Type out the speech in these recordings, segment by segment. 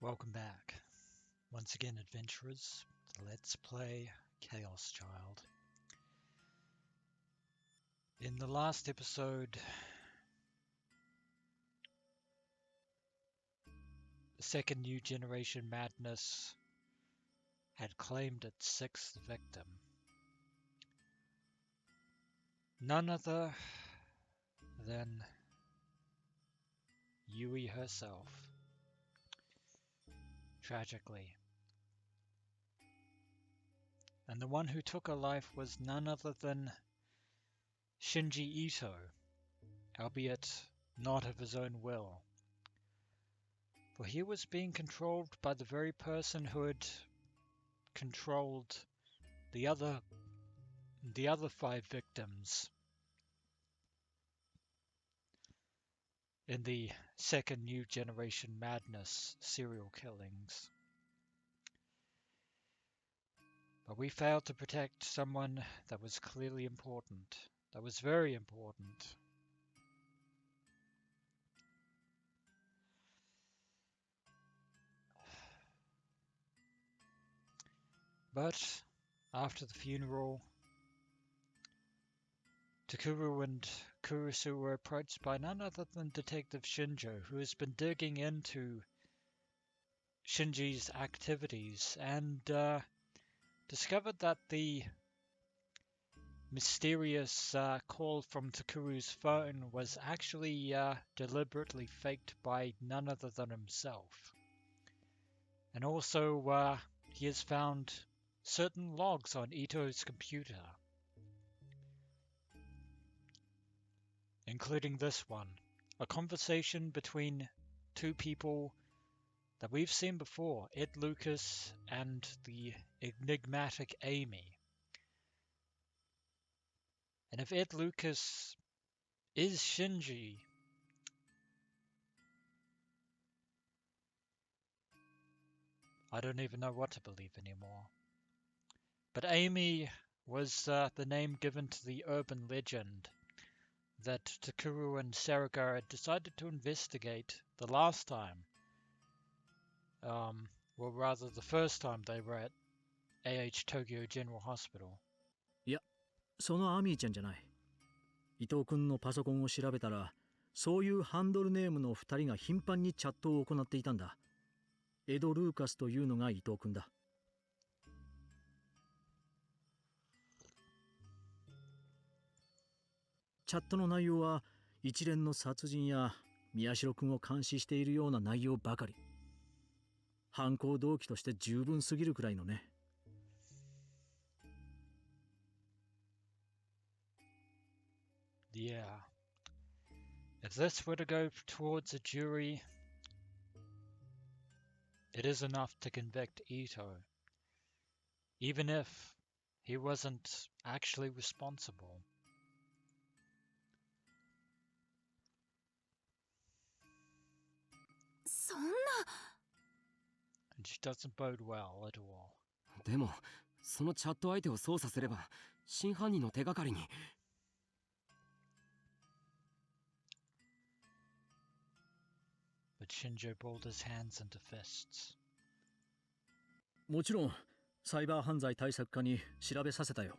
Welcome back. Once again, adventurers, let's play ChäoS Child. In the last episode, the second new generation madness had claimed its sixth victim. None other than Yui herself. Tragically. And the one who took her life was none other than Shinji Ito, albeit not of his own will. For he was being controlled by the very person who had controlled the other five victims in the second new generation madness serial killings. But we failed to protect someone that was clearly important, that was very important. But after the funeral, Takuru and Kurusu were approached by none other than Detective Shinjo, who has been digging into Shinji's activities and discovered that the mysterious call from Takuru's phone was actually deliberately faked by none other than himself. And also, he has found certain logs on Ito's computer, including this one, a conversation between two people that we've seen before, Ed Lucas and the enigmatic Amy. And if Ed Lucas is Shinji, I don't even know what to believe anymore. But Amy was the name given to the urban legend that Takuru and Saraga had decided to investigate the last time. Well, rather the first time they were at AH Tokyo General Hospital. いや、そのアミーちゃんじゃない。伊藤君のパソコンを調べたら、そういうハンドルネームの2人が頻繁にチャットを行っていたんだ。エド・ルーカスというのが伊藤君だ。チャットの内容は一連の殺人や宮代君を監視しているような内容ばかり。犯行動機として十分すぎるくらいのね。Yeah. If this were to go towards a jury, it is enough to convict Ito, even if he wasn't actually responsible. And she doesn't bode well at all. でも、そのチャット相手を操作すれば、真犯人の手がかりに。But Shinjo balled his hands into fists. もちろん、サイバー犯罪対策課に調べさせたよ。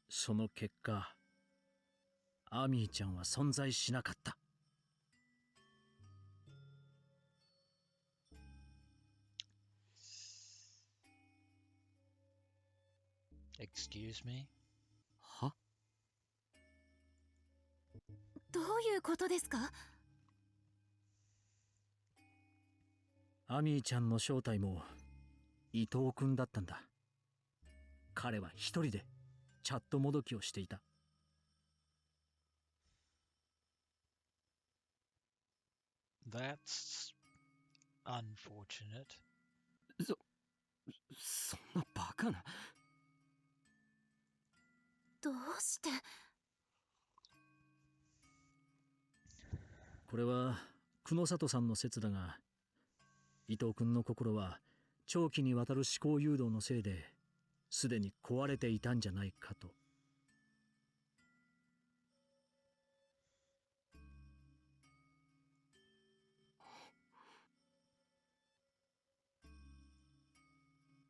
その結果、アミーちゃんは存在しなかった。Excuse me? は？どういうことですか？アミーちゃんの正体も伊藤君だったんだ。彼は一人でチャットもどきをしていた。That's unfortunate. そんなバカな。どうして？これは久野里さんの説だが、伊藤君の心は長期にわたる思考誘導のせいですでに壊れていたんじゃないかと。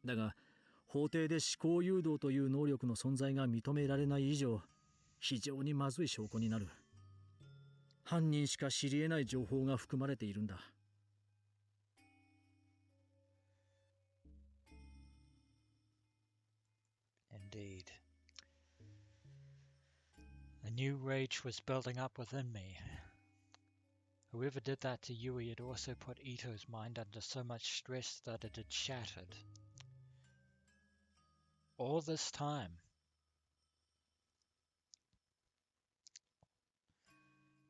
だが法廷で思考誘導という能力の存在が認められない以上、非常にまずい証拠になる。犯人しか知り得ない情報が含まれているんだ。Indeed. A new rage was building up within me. Whoever did that to Yui had also put Ito's mind under so much stress that it had shattered. All this time,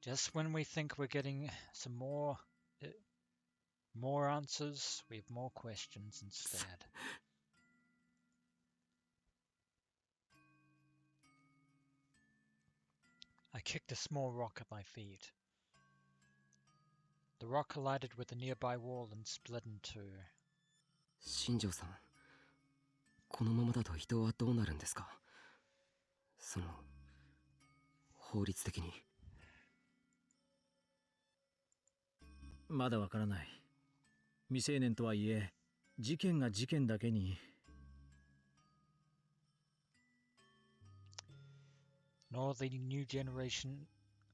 just when we think we're getting some more answers, we have more questions instead. I kicked a small rock at my feet. The rock collided with a nearby wall and split in two. 新庄さん、このままだと伊藤はどうなるんですか？その法律的に。まだわからない。未成年とはいえ、事件が事件だけに。Nor the new generation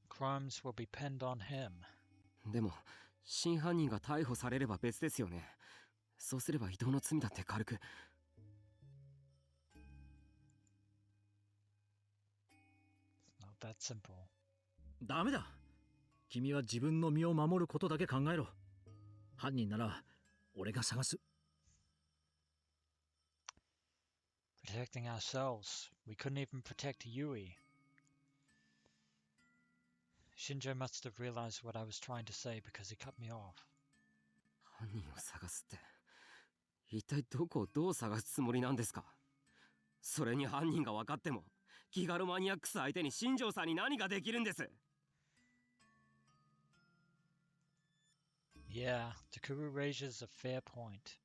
crimes will be pinned on him. でも真犯人が逮捕されれば別ですよね。そうすれば伊藤の罪だって軽く。Not that simple. ダメだ。君は自分の身を守ることだけ考えろ。犯人なら俺が探す。Protecting ourselves. We couldn't even protect Yui. Shinjo must have realized what I was trying to say because he cut me off. 犯人を探すって、一体どこをどう探すつもりなんですか？それに犯人が分かっても、気軽マニアックス相手に新庄さんに何ができるんです？ Yeah, Takuru raises a fair point.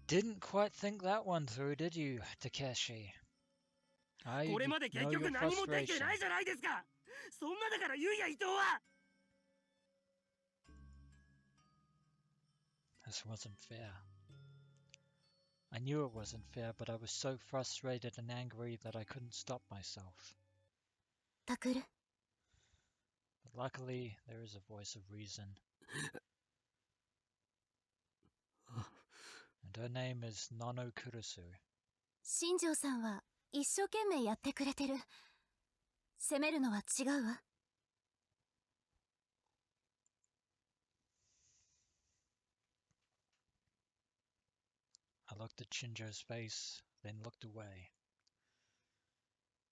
Didn't quite think that one through, did you, Takeshi? I これまで結 know 局 your 何もできて frustration. ないじゃないですか。そんなだからゆいや伊藤は。 This wasn't fair. I knew it wasn't fair, but I was so frustrated and angry that I couldn't stop myself. タクル、 But luckily, there is a voice of reason. And her name is Nono Kurusu. 新庄さんは一生懸命やってくれてる。責めるのは違うわ。I looked at Shinjo's face, then looked away.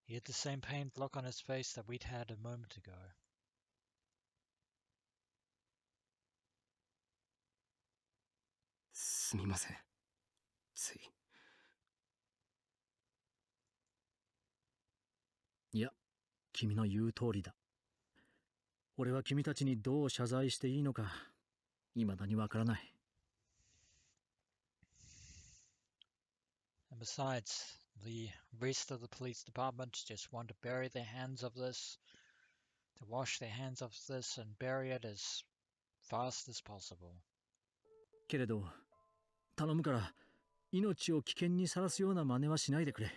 He had the same pained look on his face that we'd had a moment ago. すみません。つい。いや、君の言う通りだ。俺は君たちにどう謝罪していいのか、未だにわからない。And besides, the rest of the police department just want to bury their hands of this, to wash their hands of this and bury it as fast as possible. けれど、頼むから命を危険にさらすような真似はしないでくれ。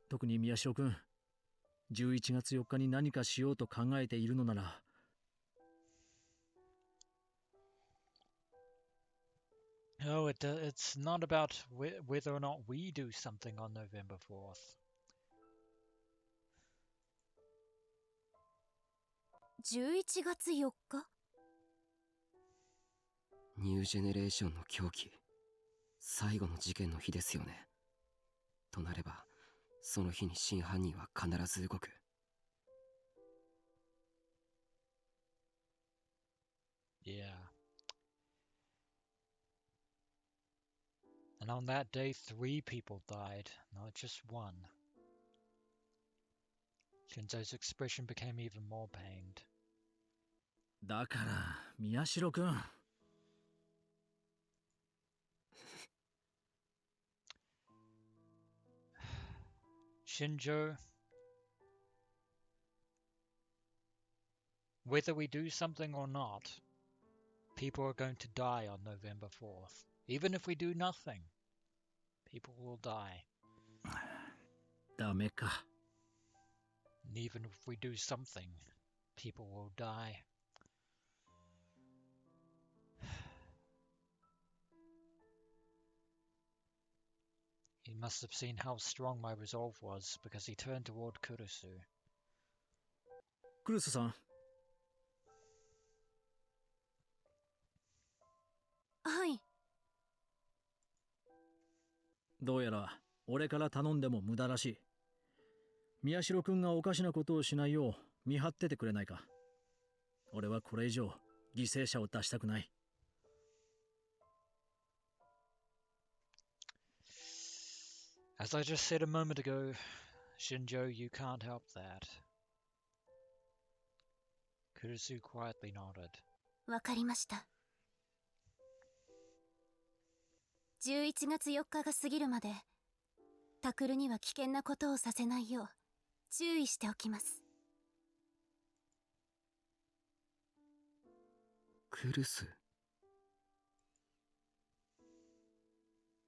特に宮代君、11月4日に何かしようと考えているのなら。No, it's not about whether or not we do something on November 4th. 11月4日？ニュージェネレーションの狂気、最後の事件の日ですよね。となれば、その日に真犯人は必ず動く。Yeah. And on that day, 3 people died, not just one. Shinzo's expression became even more pained. だから宮代君。Shinjo, whether we do something or not, People are going to die on November 4th. Even if we do nothing, people will die. ダメか。 And even if we do something, people will die. He must have seen how strong my resolve was, because he turned toward Kurusu. クルスさん、はい。どうやら俺から頼んでも無駄らしい。宮代くんがおかしなことをしないよう見張っててくれないか。俺はこれ以上犠牲者を出したくない。As I just said a moment ago, Shinjo, you can't help that. Kurusu quietly nodded. わかりました。11月4日が過ぎるまで、タクルには危険なことをさせないよう注意しておきます。クルス。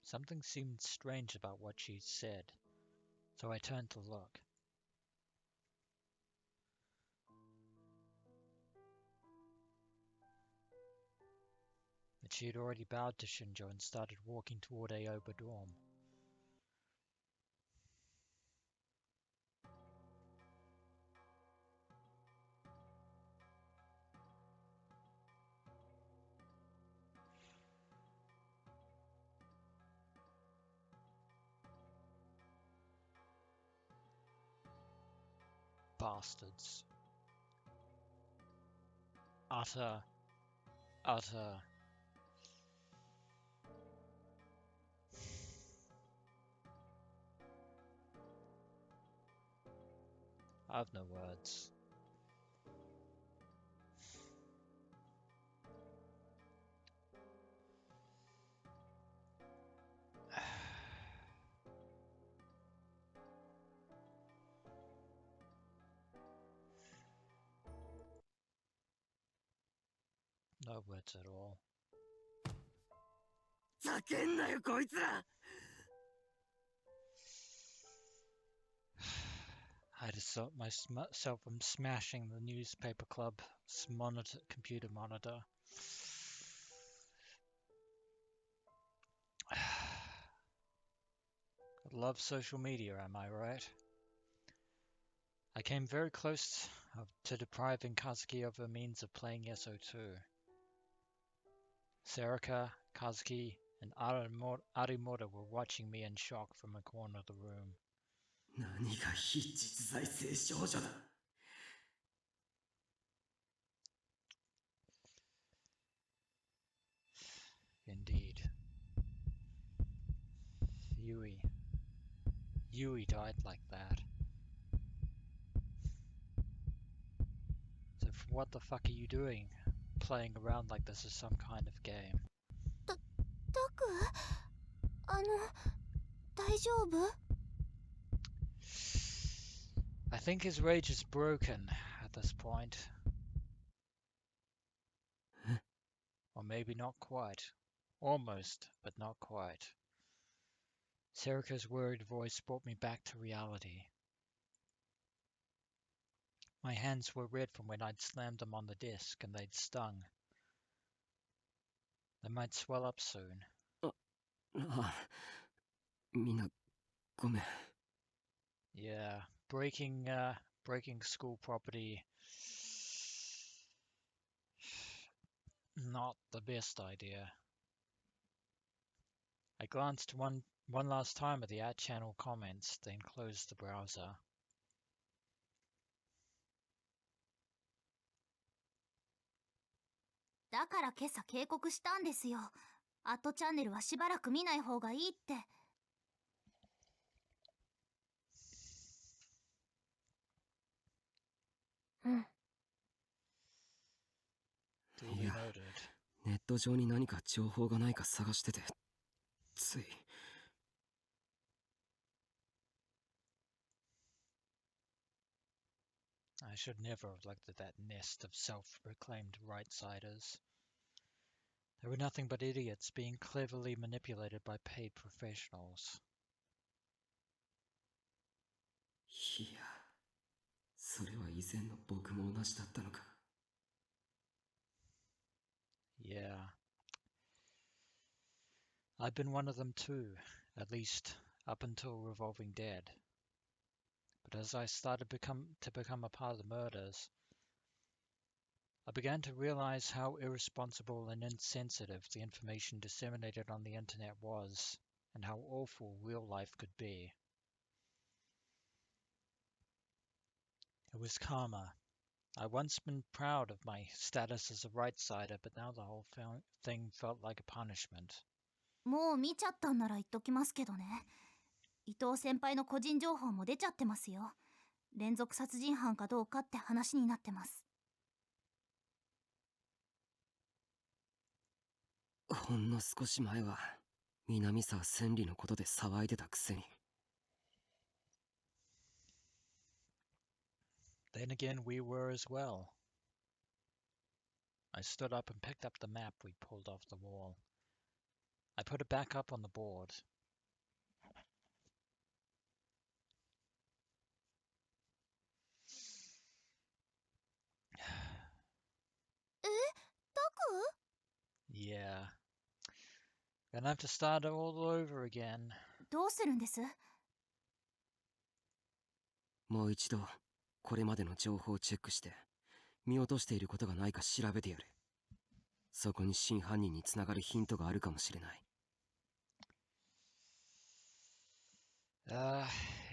Something seemed strange about what she said, so I turned to look. But she had already bowed to Shinjo and started walking toward Aoba Dorm. Bastards. Utter. I have no words. No words at all. ざけんなよこいつら。 I had to stop myself from smashing the newspaper club's computer monitor. Love social media, am I right? I came very close to depriving Kazuki of a means of playing SO2. Serika, Kazuki, and Arimoto were watching me in shock from a corner of the room. 何が非実在性少女だ。 Indeed. Yui died like that. So what the fuck are you doing? Playing around like this is some kind of game. タク？大丈夫？ I think his rage is broken at this point. Or maybe not quite. Almost, but not quite. Serika's worried voice brought me back to reality. My hands were red from when I'd slammed them on the desk and they'd stung. They might swell up soon. ああ、みんなごめん。 Yeah, breaking school property. Not the best idea. I glanced one last time at the ad channel comments, then closed the browser. だから今朝警告したんですよ。アットチャンネルはしばらく見ない方がいいって。うん。いや、ネット上に何か情報がないか探してて、つい。I should never have looked at that nest of self-proclaimed right-siders. They were nothing but idiots being cleverly manipulated by paid professionals. いや、それは以前の僕も同じだったのか。Yeah. I've been one of them too, at least up until Revolving Dead. But as I started to become a part of the murders, I began to realize how irresponsible and insensitive the information disseminated on the internet was, and how awful real life could be. It was karma. I'd once been proud of my status as a right-sider, but now the whole thing felt like a punishment. もう見ちゃったんなら言っときますけどね。伊藤先輩の個人情報も出ちゃってますよ。連続殺人犯かどうかって話になってます。ほんの少し前は南沢千里のことで騒いでたくせに。Then again, we were as well. I stood up and picked up the map we pulled off the wall. I put it back up on the board. タク？ Yeah. Gonna have to start it all over again. どうするんです？もう一度これまでの情報をチェックして見落としていることがないか調べてやる。そこに真犯人につながるヒントがあるかもしれない。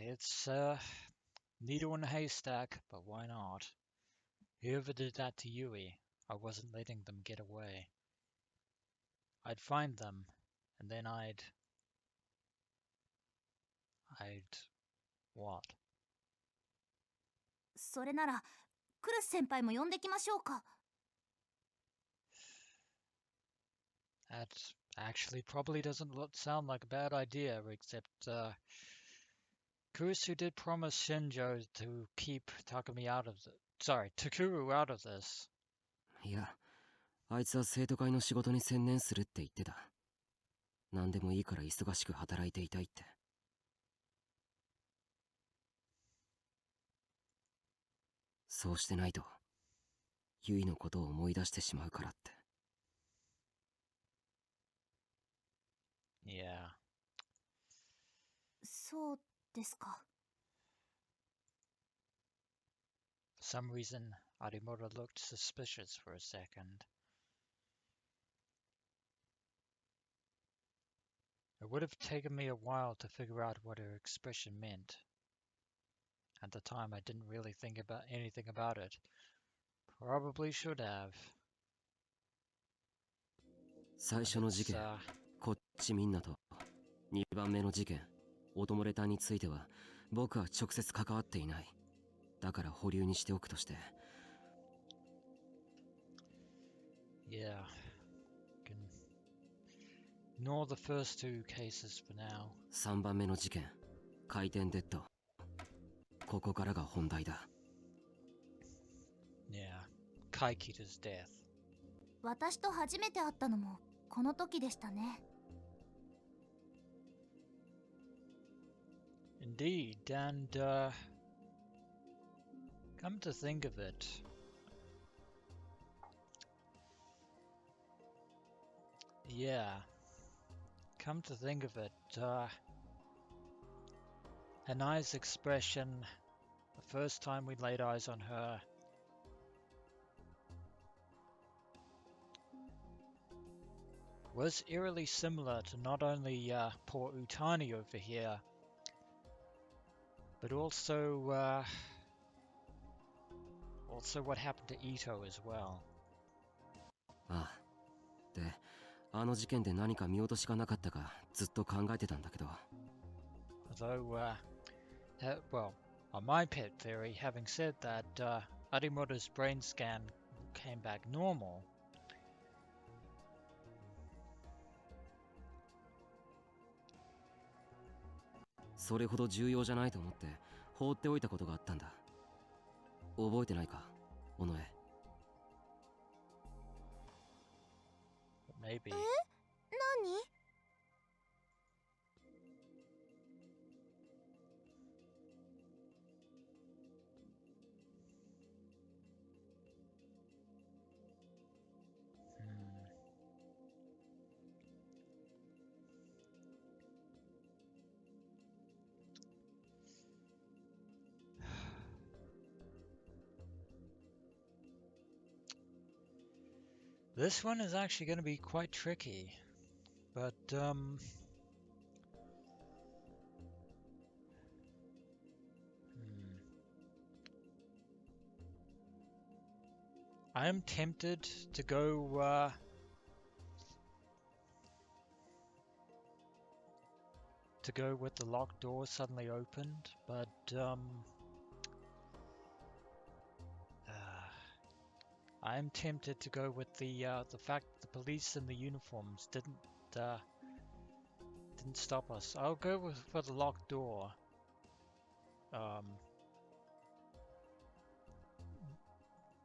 It's needle in a haystack, but why not? Whoever did that to Yui, I wasn't letting them get away. I'd find them, and then I'd what? それならクルス先輩も呼んできましょうか。That actually probably doesn't sound like a bad idea, except Kurusu did promise Shinjo to keep Takumi Takuru out of this. いや、あいつは生徒会の仕事に専念するって言ってた。何でもいいから忙しく働いていたいって。そうしてないとユイのことを思い出してしまうからって。Yeah. そうですか。For some reason, Arimoto looked suspicious for a second. It would have taken me a while to figure out what her expression meant. At the time, I didn't really think about anything about it. Probably should have. 最初の事件、こっちみんなと2番目の事件、オトモレタンについては僕は直接関わっていない。だから保留にしておくとして。Yeah. Can ignore the first two cases for now. 3番目の事件、回転デッド。ここからが本題だ。Yeah. Kaikita's death. 私と初めて会ったのもこの時でしたね。Indeed, and come to think of it, yeah, come to think of it, Hanai's expression the first time we laid eyes on her was eerily similar to not only poor Utani over here, but also what happened to Ito as well. ああ。で、あの事件で何か見落としがなかったかずっと考えてたんだけど。Although, well, on my pet theory, having said that, Arimoto's brain scan came back normal. それほど重要じゃないと思って放っておいたことがあったんだ。覚えてないか、尾上。Maybe. 何？ This one is actually going to be quite tricky, but I am tempted to go with the locked door suddenly opened, but I am tempted to go with the fact that the police in the uniforms didn't stop us. I'll go for the locked door.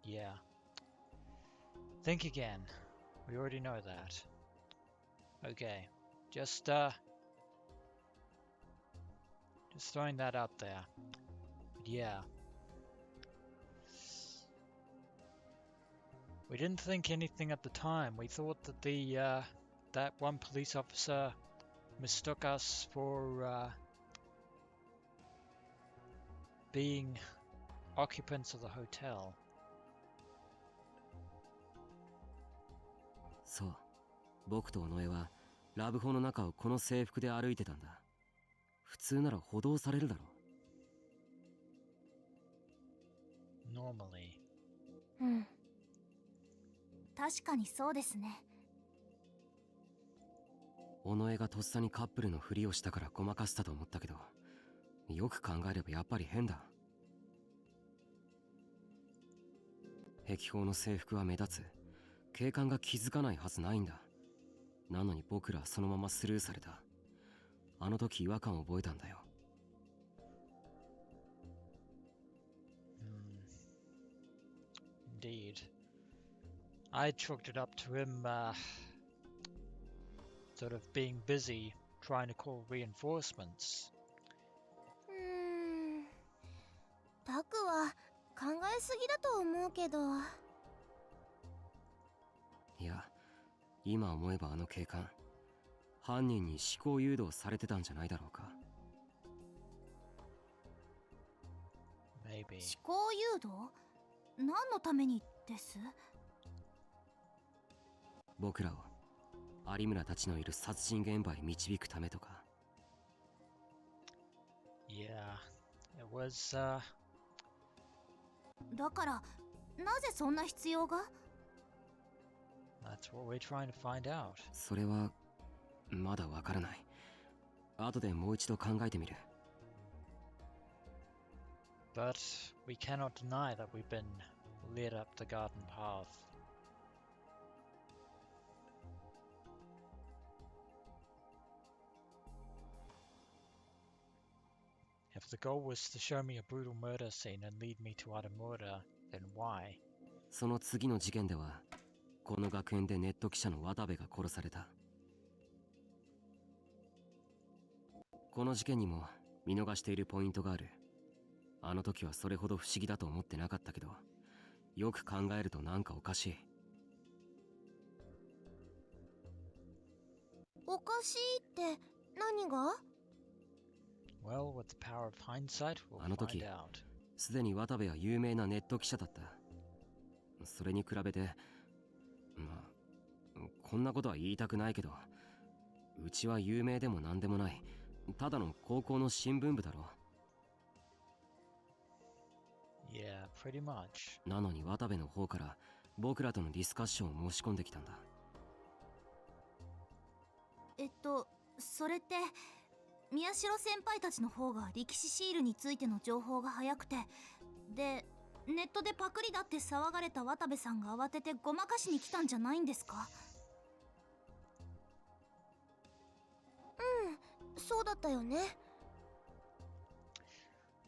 Yeah. Think again. We already know that. Okay. Just throwing that out there. But yeah. We didn't think anything at the time. We thought that that one police officer mistook us for being occupants of the hotel. そう、僕と尾上はラブホの中をこの制服で歩いてたんだ。普通なら補導されるだろう。 Normally. うん。確かにそうですね。尾上がとっさにカップルのふりをしたからごまかしたと思ったけど、よく考えればやっぱり変だ。壁砲の制服は目立つ。警官が気づかないはずないんだ。なのに僕らはそのままスルーされた。あの時違和感を覚えたんだよ。Indeed. I chalked it up to him sort of being busy trying to call reinforcements. タクは考えすぎだと思うけど。いや、今思えばあの警官、犯人に思考誘導されてたんじゃないだろうか。Maybe. 思考誘導？何のためにです？僕らを有村たちのいる殺人現場へ導くためとか。Yeah, it was だから、なぜそんな必要が？ That's what we're trying to find out. それはまだわからない。後でもう一度考えてみる。But we cannot deny that we've been led up the garden path. If the goal was to show me a brutal murder scene and lead me to Aramura, then why? その次の事件では、この学園でネット記者の渡部が殺された。この事件にも見逃しているポイントがある。あの時はそれほど不思議だと思ってなかったけど、よく考えるとなんかおかしい。おかしいって何が？ Well, with the power of hindsight, we'll あの find 時、 out. すでに渡部は有名なネット記者だった。それに比べて、まあ、こんなことは言いたくないけど、うちは有名でもなんでもない、ただの高校の新聞部だろ。Yeah, pretty much. なのに渡部の方から僕らとのディスカッションを申し込んできたんだ。それって宮代先輩たちの方が力士シールについての情報が早くて、でネットでパクリだって騒がれた渡部さんが慌ててごまかしに来たんじゃないんですか？そうだったよね。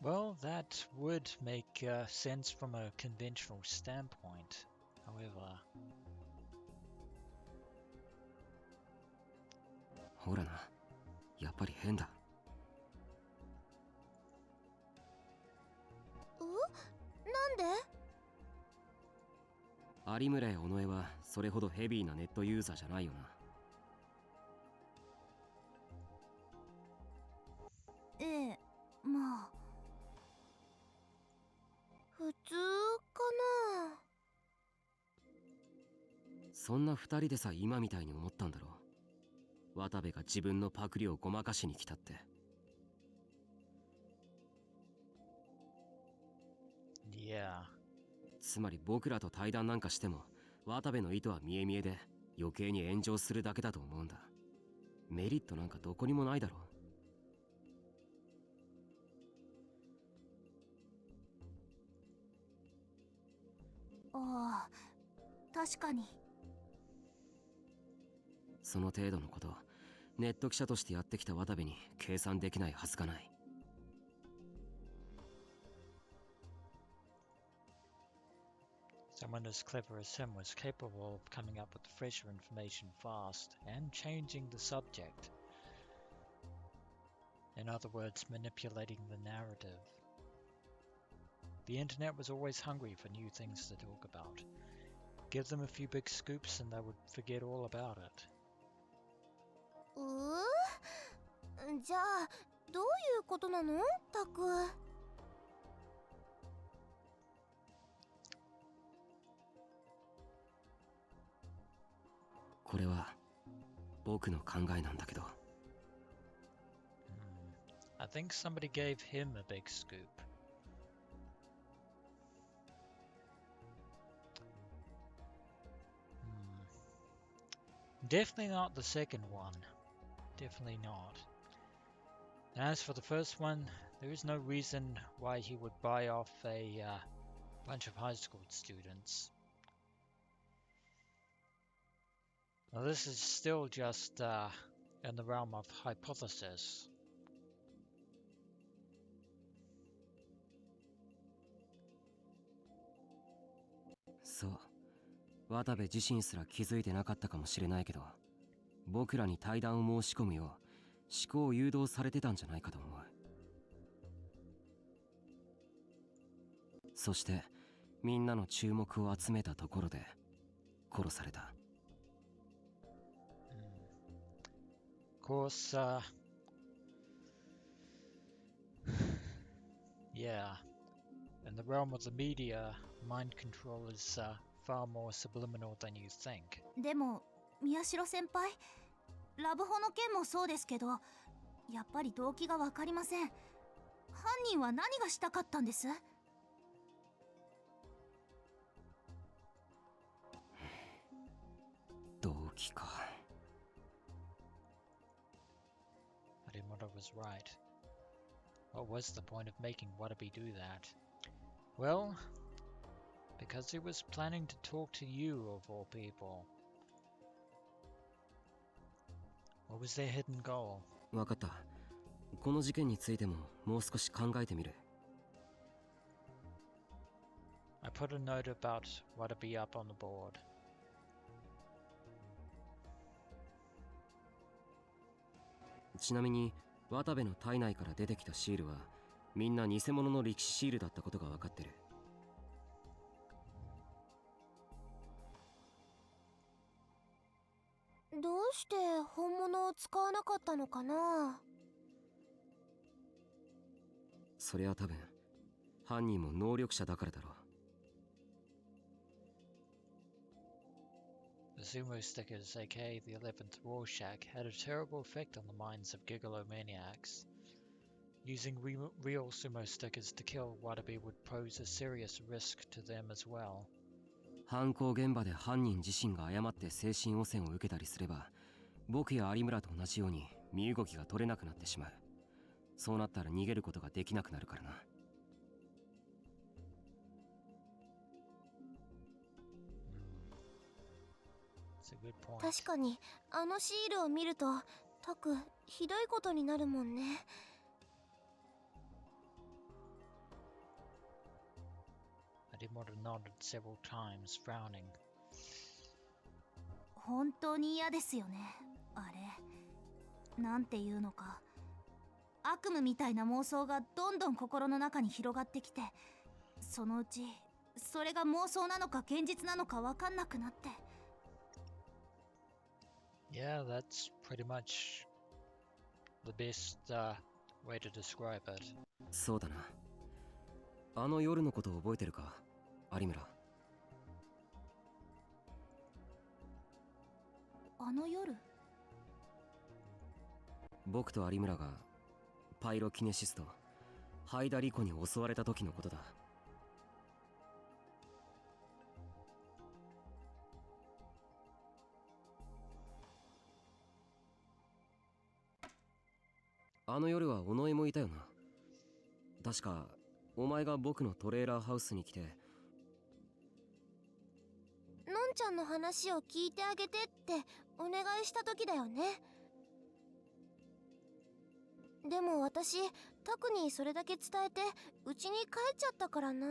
Well, that would make sense from a conventional standpoint. However, ほらな、やっぱり変だ。なんで？有村や尾上はそれほどヘビーなネットユーザーじゃないよな。ええ、まあ普通かな。そんな二人でさえ今みたいに思ったんだろう。渡部が自分のパクリをごまかしに来たって。Yeah. つまり僕らと対談なんかしても渡部の意図は見え見えで余計に炎上するだけだと思うんだ。メリットなんかどこにもないだろう。ああ、確かに。その程度のことネット記者としてやってきた渡部に計算できないはずがない。Someone as clever as him was capable of coming up with fresher information fast and changing the subject. In other words, manipulating the narrative. The internet was always hungry for new things to talk about. Give them a few big scoops and they would forget all about it. じゃあどういうことなの、タク？これは僕の考えなんだけど。I think somebody gave him a big scoop. Definitely not the second one. Definitely not. As for the first one, there is no reason why he would buy off a bunch of high school students. Now this is still just in the realm of hypothesis.そう、渡部自身すら気づいてなかったかもしれないけど、僕らに対談を申し込むよう思考を誘導されてたんじゃないかと思う。そしてみんなの注目を集めたところで殺された。Of course, yeah, in the realm of the media, mind control is far more subliminal than you think. でも宮代先輩、ラブホの件もそうですけど、やっぱり動機が分かりません。犯人は何がしたかったんです？動機か。Harimoto was right. What was the point of making Watabe do that? Well, because he was planning to talk to you of all people. What was their hidden goal? わかった。この事件についてももう少し考えてみる。I put a note about Watabe up on the board. ちなみに渡部の体内から出てきたシールはみんな偽物の力士シールだったことが分かってる。どうして本物を使わなかったのかな？それは多分犯人も能力者だからだろう。The sumo stickers, aka the 11th Rorschach, had a terrible effect on the minds of gigolomaniacs. Using real sumo stickers to kill Watabe would pose a serious risk to them as well. 犯行現場で犯人自身が誤って精神汚染を受けたりすれば、僕や有村と同じように身動きが取れなくなってしまう。そうなったら逃げることができなくなるからな。確かにあのシールを見るとタクひどいことになるもんね。Harimoto nodded several times, frowning. 本当に嫌ですよね、あれ。なんていうのか、悪夢みたいな妄想がどんどん心の中に広がってきて、そのうちそれが妄想なのか現実なのか分かんなくなって。 Yeah, that's pretty much the best way to describe it. そうだな。あの夜のことを覚えてるか、有村。あの夜？僕と有村がパイロキネシストハイダリコに襲われた時のことだ。あの夜は尾上もいたよな。確かお前が僕のトレーラーハウスに来て、のんちゃんの話を聞いてあげてってお願いした時だよね。でも私タクにそれだけ伝えて家に帰っちゃったからな。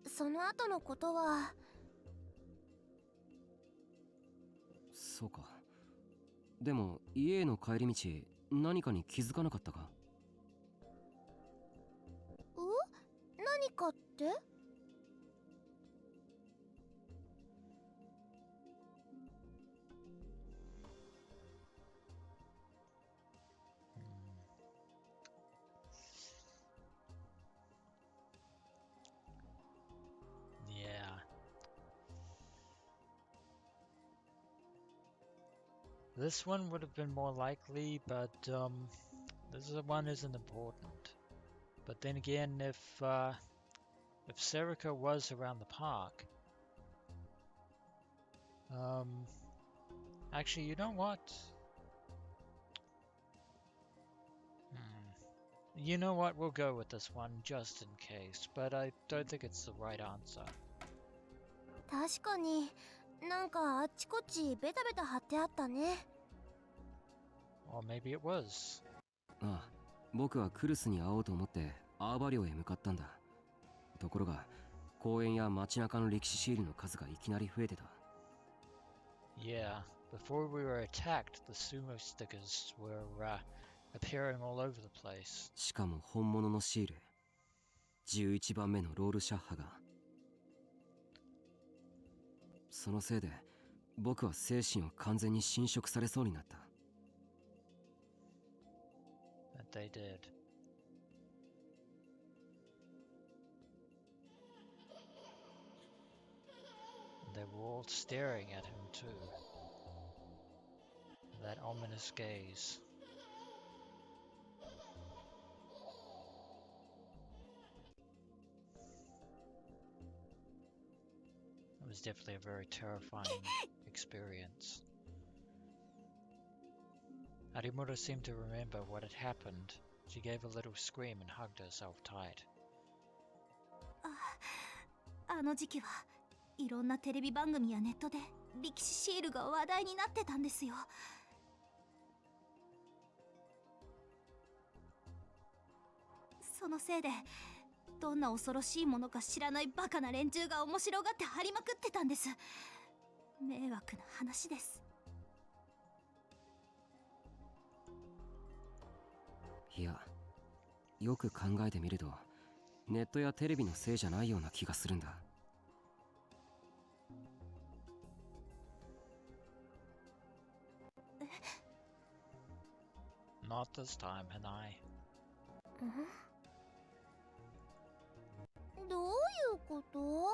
その後のことは。そうか。でも家への帰り道何かに気づかなかったか？何かって？Yeah. This one would have been more likely, but this one isn't important. But then again, if Serica was around the park, actually, you know what? You know what? We'll go with this one just in case, but I don't think it's the right answer. 確かになんかあっちこっちベタベタ貼ってあったね。 Or maybe it was. ああ、僕はクルスに会おうと思ってアーバ寮へ向かったんだ。ところが公園や街中の歴史シールの数がいきなり増えてた。Yeah, before we were attacked, the sumo stickers were appearing all over the place. しかも本物のシール、11番目のロールシャッハが。そのせいで僕は精神を完全に侵食されそうになった。And they did. They were all staring at him too. That ominous gaze. It was definitely a very terrifying experience. Arimura seemed to remember what had happened. She gave a little scream and hugged herself tight. あの時期はいろんなテレビ番組やネットで力士シールが話題になってたんですよ。そのせいでどんな恐ろしいものか知らないバカな連中が面白がって張りまくってたんです。迷惑な話です。いや、よく考えてみるとネットやテレビのせいじゃないような気がするんだ。Not this time, Hanai. どういうこと？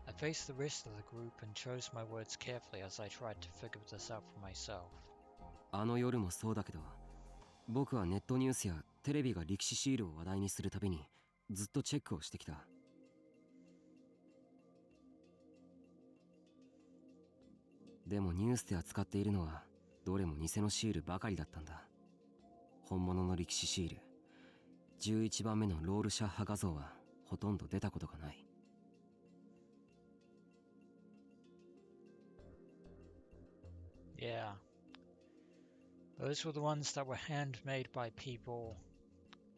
I faced the rest of the group and chose my words carefully as I tried to figure this out for myself. あの夜もそうだけど、僕はネットニュースやテレビが力士シールを話題にするたびにずっとチェックをしてきた。でもニュースで扱っているのはどれも偽のシールばかりだったんだ。本物の力士シール、11番目のロールシャッハ画像はほとんど出たことがない。Yeah. Those were the ones that were handmade by people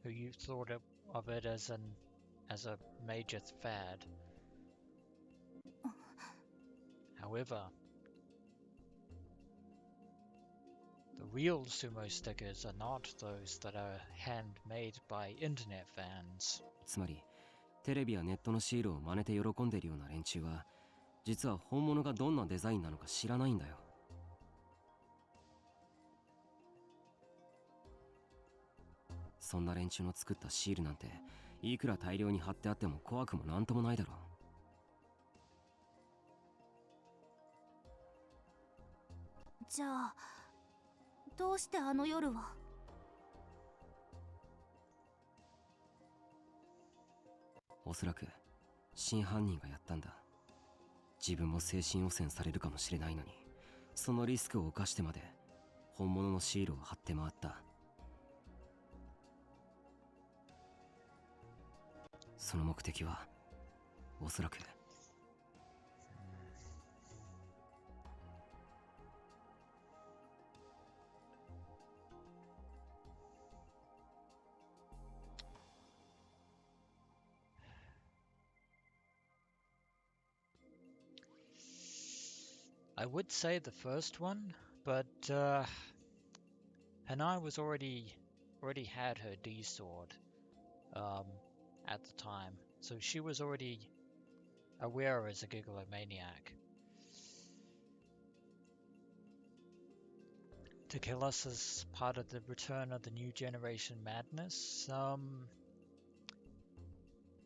who you thought of it as a major fad. However, real sumo stickers are not those that are handmade by internet fans. つまりテレビやネットのシールを真似て喜んでいるような連中は実は本物がどんなデザインなのか知らないんだよ。そんな連中の作ったシールなんていくら大量に貼ってあっても怖くもなんともないだろう。じゃあどうしてあの夜は。おそらく真犯人がやったんだ。自分も精神汚染されるかもしれないのに、そのリスクを冒してまで本物のシールを貼って回った。その目的はおそらくI would say the first one, but Hanai was already had her D sword at the time, so she was already aware as a gigalomaniac. To kill us as part of the return of the new generation madness?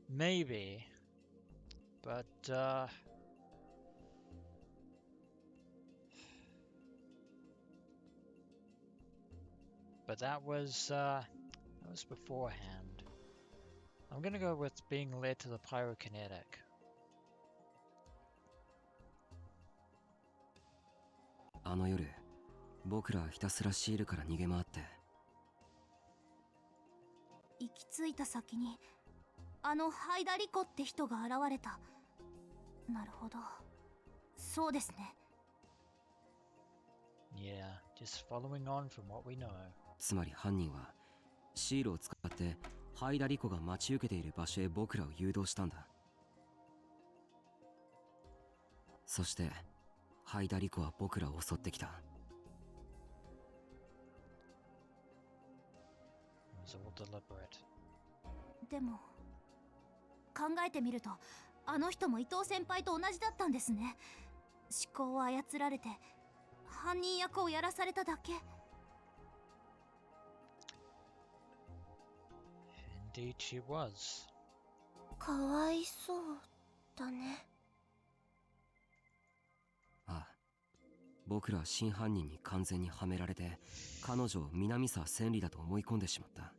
Maybe, but that was beforehand. I'm gonna go with being led to the pyrokinetic. あの夜僕らはひたすらシールから逃げ回って。行き着いた先にあのハイダリコって人が現れた。なるほど、そうですね。Yeah, just following on from what we know. つまり犯人はシールを使ってハイダリコが待ち受けている場所へ僕らを誘導したんだ。そしてハイダリコは僕らを襲ってきた。It was all deliberate. でも考えてみるとあの人も伊藤先輩と同じだったんですね。思考を操られて犯人役をやらされただけ。Indeed she was. かわいそうだね。ああ、僕らは真犯人に完全にはめられて彼女を南沢千里だと思い込んでしまった。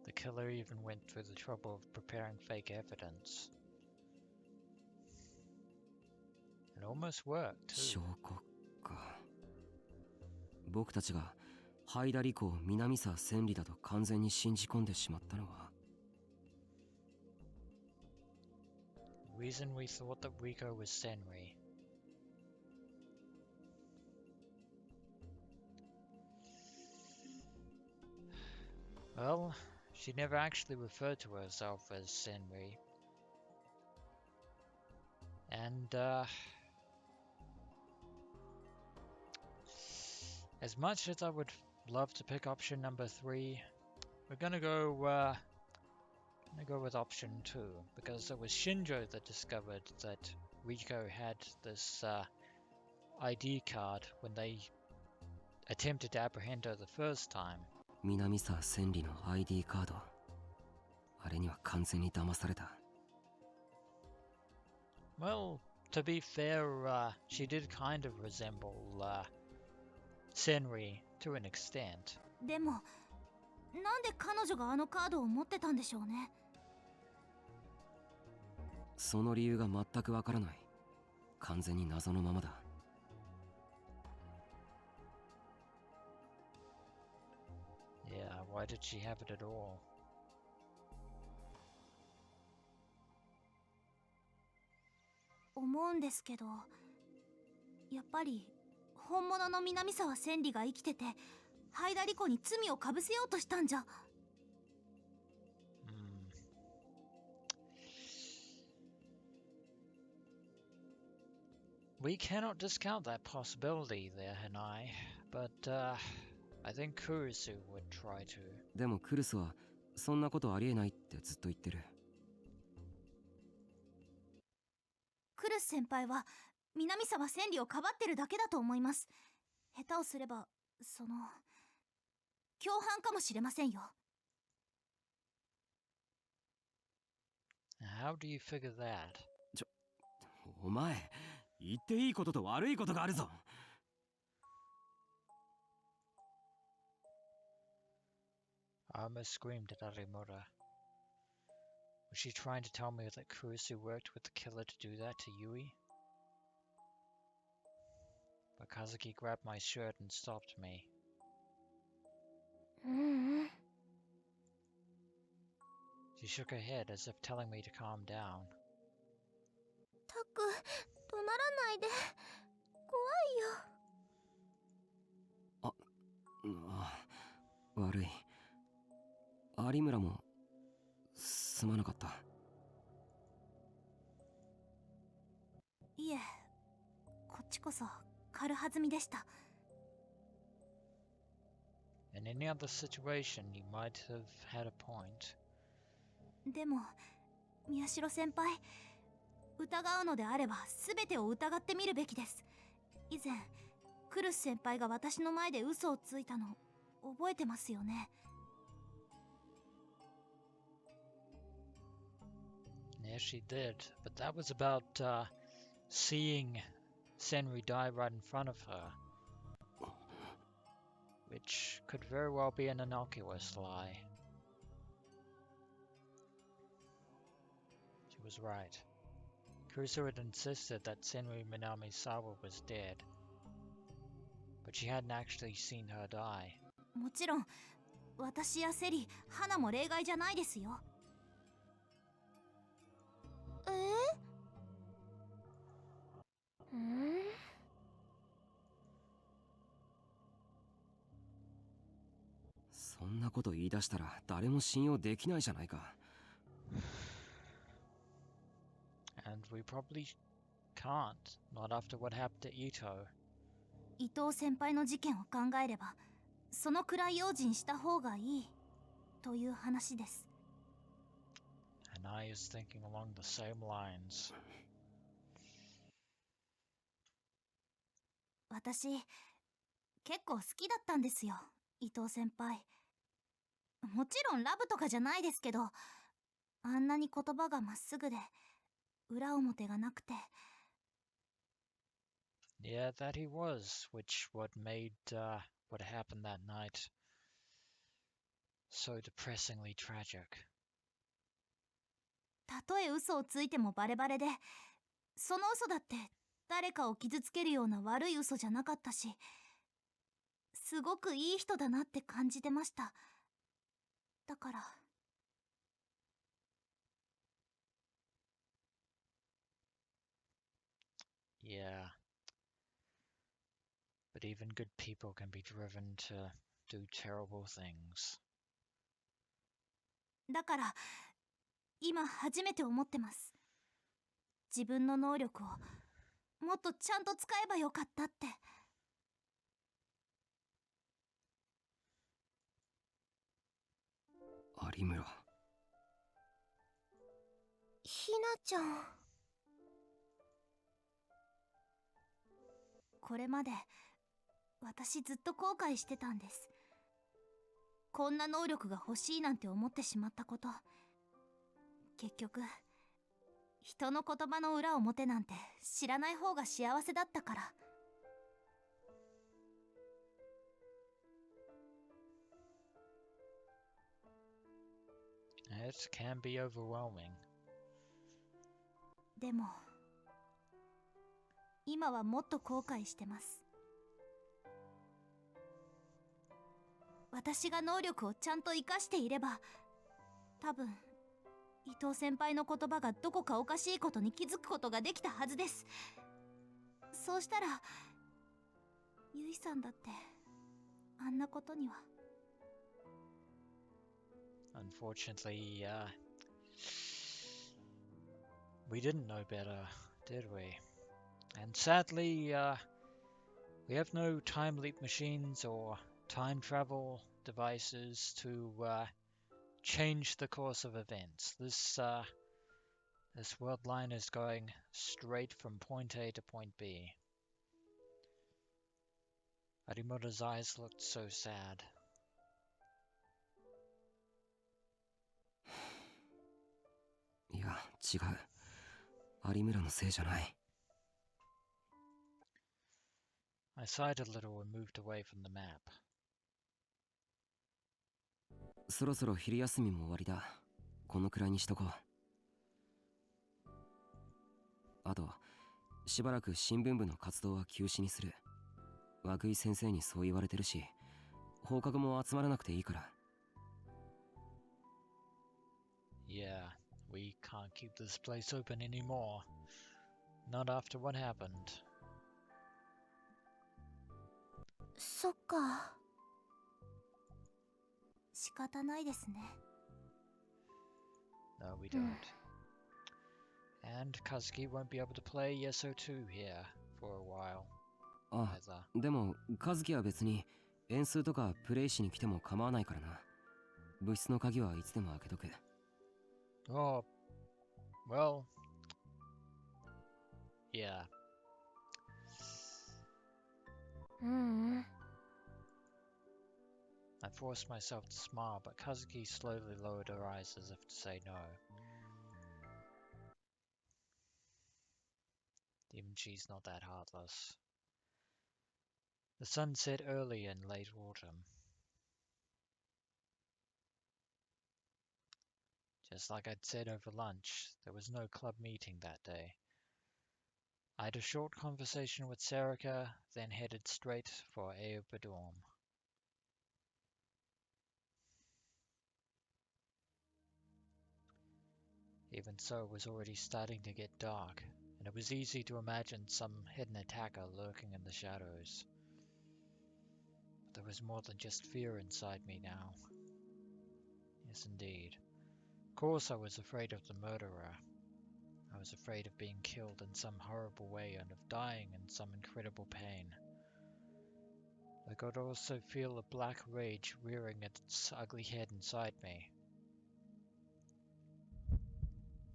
The killer even went through the trouble of preparing fake evidence. It almost worked, too. 証拠か。僕たちがハイダリコを南沢千里だと完全に信じ込んでしまったのは。The reason we thought that Rico was Senri. Well, she never actually referred to herself as Senri. And, as much as I would love to pick option number 3, we're gonna go with option 2, because it was Shinjo that discovered that Rico had this ID card when they attempted to apprehend her the first time. 南沢千里の ID カード、あれには完全に騙された。Well, to be fair, she did kind of resemble Senri to an extent. でもなんで彼女があのカードを持ってたんでしょうね。その理由が全くわからない。完全に謎のままだ。Yeah, why did she have it at all? 思うんですけど、やっぱり本物の南沢千里が生きててハイダリコに罪をかぶせようとしたんじゃ。We cannot discount that possibility there, Hanai, but I think Kurusu would try to. でもクルスはそんなことありえないってずっと言ってる。クルス先輩は南沢千里をかばってるだけだと思います。下手をすれば共犯かもしれませんよ。How do you figure that? お前、言っていいことと悪いことがあるぞ。Arma screamed at Arimura. Was she trying to tell me that Kurusu worked with the killer to do that to Yui? But Kazuki grabbed my shirt and stopped me. ううん。 She shook her head as if telling me to calm down. タク、怒鳴らないで。怖いよ。悪い。有村もすまなかった。いえ、こっちこそ軽はずみでした。In any other situation, you might have had a point. でも宮代先輩、疑うのであれば全てを疑ってみるべきです。以前クルス先輩が私の前で嘘をついたの覚えてますよね。 Yes, she did, but that was about seeing Senri die right in front of her, which could very well be an innocuous lie. She was right. Kurusu had insisted that Senri Minamisawa was dead, but she hadn't actually seen her die. もちろん私やセリ、花も例外じゃないですよ。そんなこと言い出したら誰も信用できないじゃないか。And we probably can't, not after what happened to Ito. 伊藤先輩の事件を考えればそのくらい用心した方がいいという話です。 And I was thinking along the same lines. 私結構好きだったんですよ、伊藤先輩。もちろんラブとかじゃないですけど、あんなに言葉がまっすぐで裏表がなくて。 Yeah, that he was, which what made what happened that night so depressingly tragic. たとえ嘘をついてもバレバレで、その嘘だって誰かを傷つけるような悪い嘘じゃなかったし、すごくいい人だなって感じてました。だから。 Yeah. But even good people can be driven to do terrible things. だから今初めて思ってます。自分の能力をもっとちゃんと使えばよかったって。有村。ひなちゃん。これまで私ずっと後悔してたんです。こんな能力が欲しいなんて思ってしまったこと。結局人の言葉の裏表なんて知らない方が幸せだったから。 It can be overwhelming. でも今はもっと後悔してます。私が能力をちゃんと生かしていれば、多分伊藤先輩の言葉がどこかおかしいことに気づくことができたはずです。そうしたらゆいさんだってあんなことには。 Unfortunately, we didn't know better, did we? And sadly, we have no time leap machines or time travel devices to change the course of events. This world line is going straight from point A to point B. Arimoto's eyes looked so sad. いや、違う。有村のせいじゃない。I sighed a little and moved away from the map. そろそろ昼休みも終わりだ。このくらいにしとこう。あと、しばらく新聞部の活動は休止にする。和久井先生にそう言われてるし、放課後も集まらなくていいから。Yeah, we can't keep this place open anymore. Not after what happened. そっか。仕方ないですね。No, we don't. And Kazuki won't be able to play ESO2 here for a while. あ、 either. でも和樹は別に演数とかプレイしに来ても構わないからな。部室の鍵はいつでも開けとく。Oh, well, yeah. I forced myself to smile, but Kazuki slowly lowered her eyes as if to say no. Even she's not that heartless. The sun set early in late autumn. Just like I'd said over lunch, there was no club meeting that day. I had a short conversation with Serica, then headed straight for Aoba Dorm. Even so, it was already starting to get dark, and it was easy to imagine some hidden attacker lurking in the shadows. But there was more than just fear inside me now. Yes, indeed. Of course I was afraid of the murderer. I was afraid of being killed in some horrible way and of dying in some incredible pain. I could also feel a black rage rearing its ugly head inside me.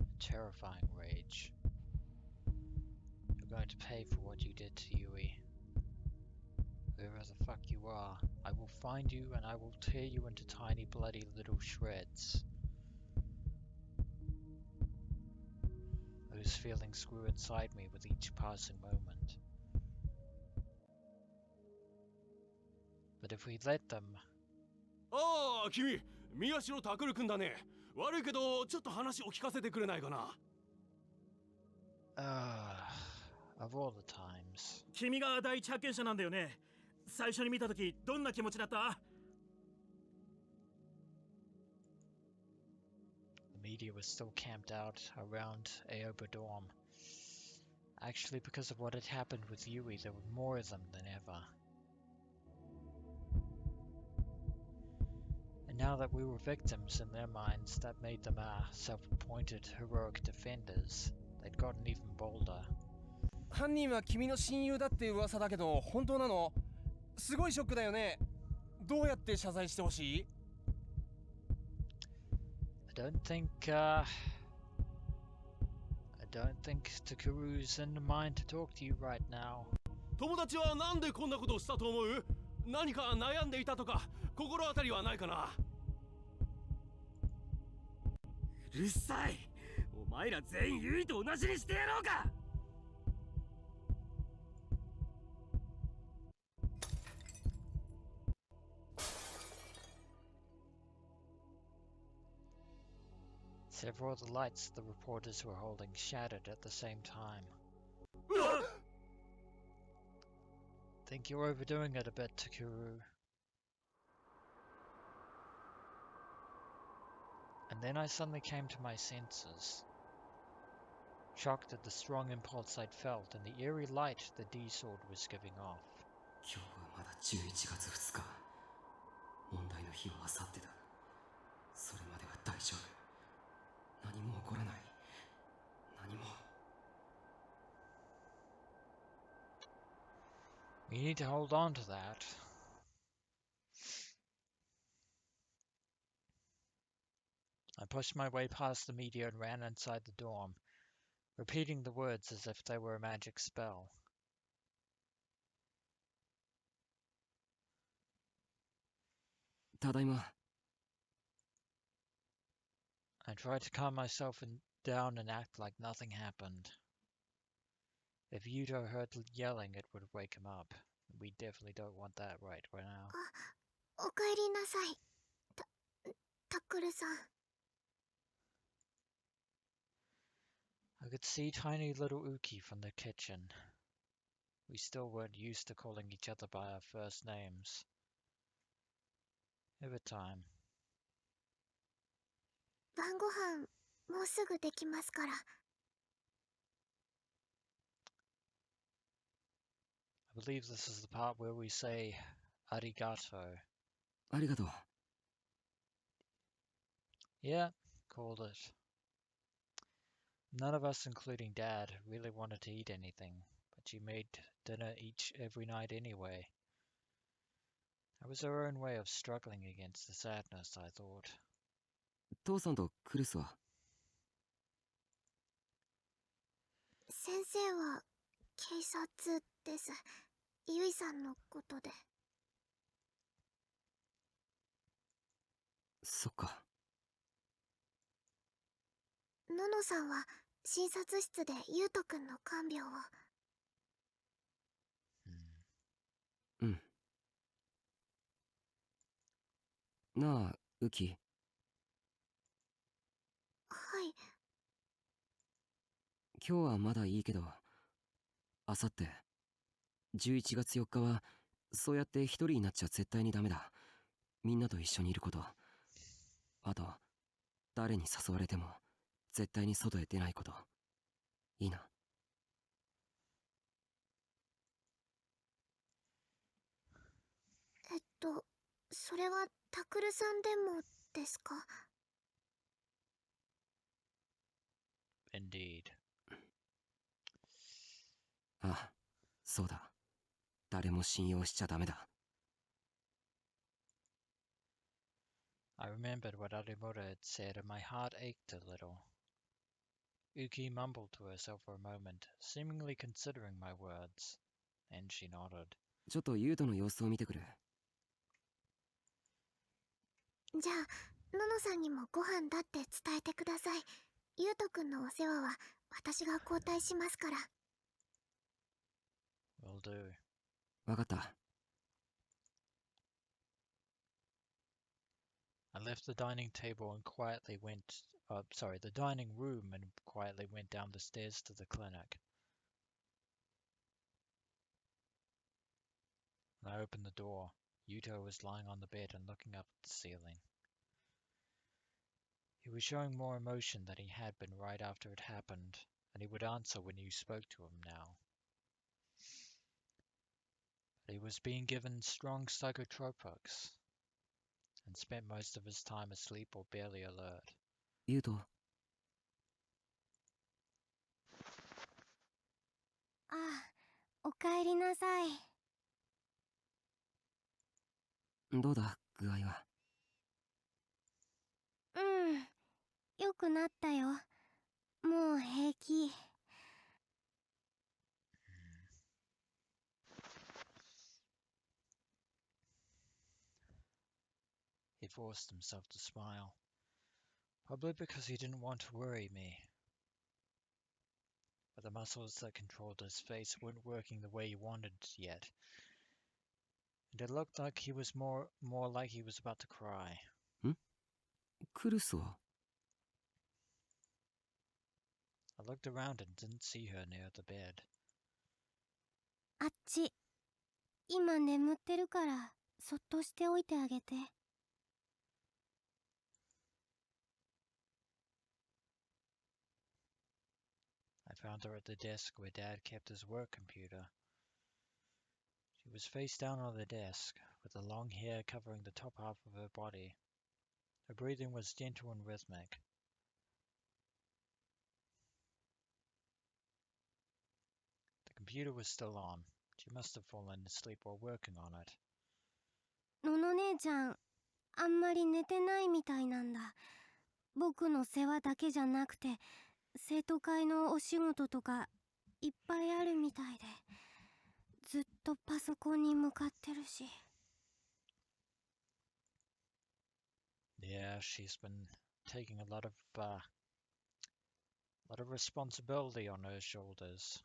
A terrifying rage. You're going to pay for what you did to Yui. Whoever the fuck you are, I will find you and I will tear you into tiny bloody little shreds. Those feelings grew inside me with each passing moment. But if we let them... ああ、君、宮代拓君だね。悪いけど、ちょっと話を聞かせてくれないかな。of all the times. 君が第一発見者なんだよね。最初に見たときどんな気持ちだった？ The media was still camped out around Aoba Dorm. Actually, because of what had happened with Yui, there were more of them than ever. And now that we were victims in their minds, that made them self-appointed heroic defenders. They'd gotten even bolder. 犯人は君の親友だって噂だけど本当なの？すごいショックだよね。どうやって謝罪してほしい？ I don't think Takuru's in the mind to talk to you right now. 友達はなんでこんなことをしたと思う？何か悩んでいたとか、心当たりはないかな？うるさい！お前ら全員ユイと同じにしてやろうか！ Several of the lights the reporters were holding shattered at the same time. Think you're overdoing it a bit, Takuru. And then I suddenly came to my senses. Shocked at the strong impulse I'd felt and the eerie light the D-sword was giving off. 今日はまだ11月2日。問題の日は明後日だ。それまでは大丈夫。何も起こらない。何も。We need to hold on to that. I pushed my way past the media and ran inside the dorm, repeating the words as if they were a magic spell. Tadaima. I tried to calm myself down and act like nothing happened. If Yuto heard yelling, it would wake him up. We definitely don't want that right now. おかえりなさい。タクルさん。 I could see tiny little Uki from the kitchen. We still weren't used to calling each other by our first names. Over time. 晩ご飯もうすぐできますから。 I believe this is the part where we say arigato. ありがとう。 Yeah, called it. None of us, including Dad, really wanted to eat anything, but she made dinner every night anyway. It was her own way of struggling against the sadness, I thought. 父さんとクルスは？先生は警察です。ゆいさんのことで。そっか。ののさんは診察室でゆうとくんの看病を。うん。なあ、ウキ。はい。今日はまだいいけど、あさって11月4日はそうやって一人になっちゃ絶対にダメだ。みんなと一緒にいること。あと、誰に誘われても絶対に外へ出ないこと。いいな。それはタクルさんでもですか？ Indeed. ああ、そうだ。誰も信用しちゃダメだ。I remembered what Arimura had said, and my heart ached a little. Uki mumbled to herself for a moment, seemingly considering my words. Then she nodded. ちょっとユウトの様子を見てくる。じゃあ、ののさんにもご飯だって伝えてください。ゆうとくんのお世話は私が交代しますから。Will do. わかった。I left the dining table and quietly the dining room and quietly went down the stairs to the clinic. When I opened the door, Yuto was lying on the bed and looking up at the ceiling. He was showing more emotion than he had been right after it happened, and he would answer when you spoke to him now. But he was being given strong psychotropics, and spent most of his time asleep or barely alert. ユウト。ああ、おかえりなさい。どうだ、具合は。うん、よくなったよ。もう平気。He forced himself to smile, probably because he didn't want to worry me. But the muscles that controlled his face weren't working the way he wanted yet, and it looked like he was more like he was about to cry. クルスは？ I looked around and didn't see her near the bed. あっち、今眠ってるからそっとしておいてあげて。I found her at the desk where Dad kept his work computer. She was face down on the desk, with the long hair covering the top half of her body. Her breathing was gentle and rhythmic. The computer was still on. She must have fallen asleep while working on it. のの姉ちゃん、あんまり寝てないみたいなんだ。僕の世話だけじゃなくて、生徒会のお仕事とかいっぱいあるみたいで、ずっとパソコンに向かってるし。Yeah, she's been taking a lot of responsibility on her shoulders.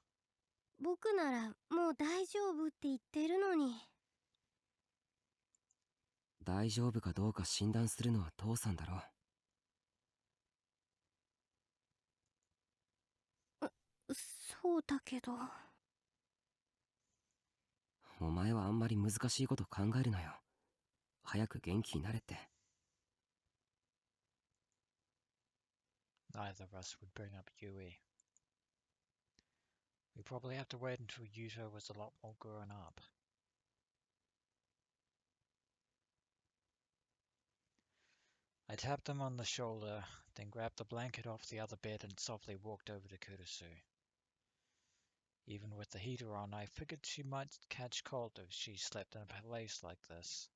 僕ならもう大丈夫って言ってるのに。大丈夫かどうか診断するのは父さんだろ。そうだけど。お前はあんまり難しいこと考えるなよ。早く元気になれって。Neither of us would bring up Yui. We probably have to wait until Yuto was a lot more grown up. I tapped him on the shoulder, then grabbed the blanket off the other bed and softly walked over to Kurusu. Even with the heater on, I figured she might catch cold if she slept in a place like this.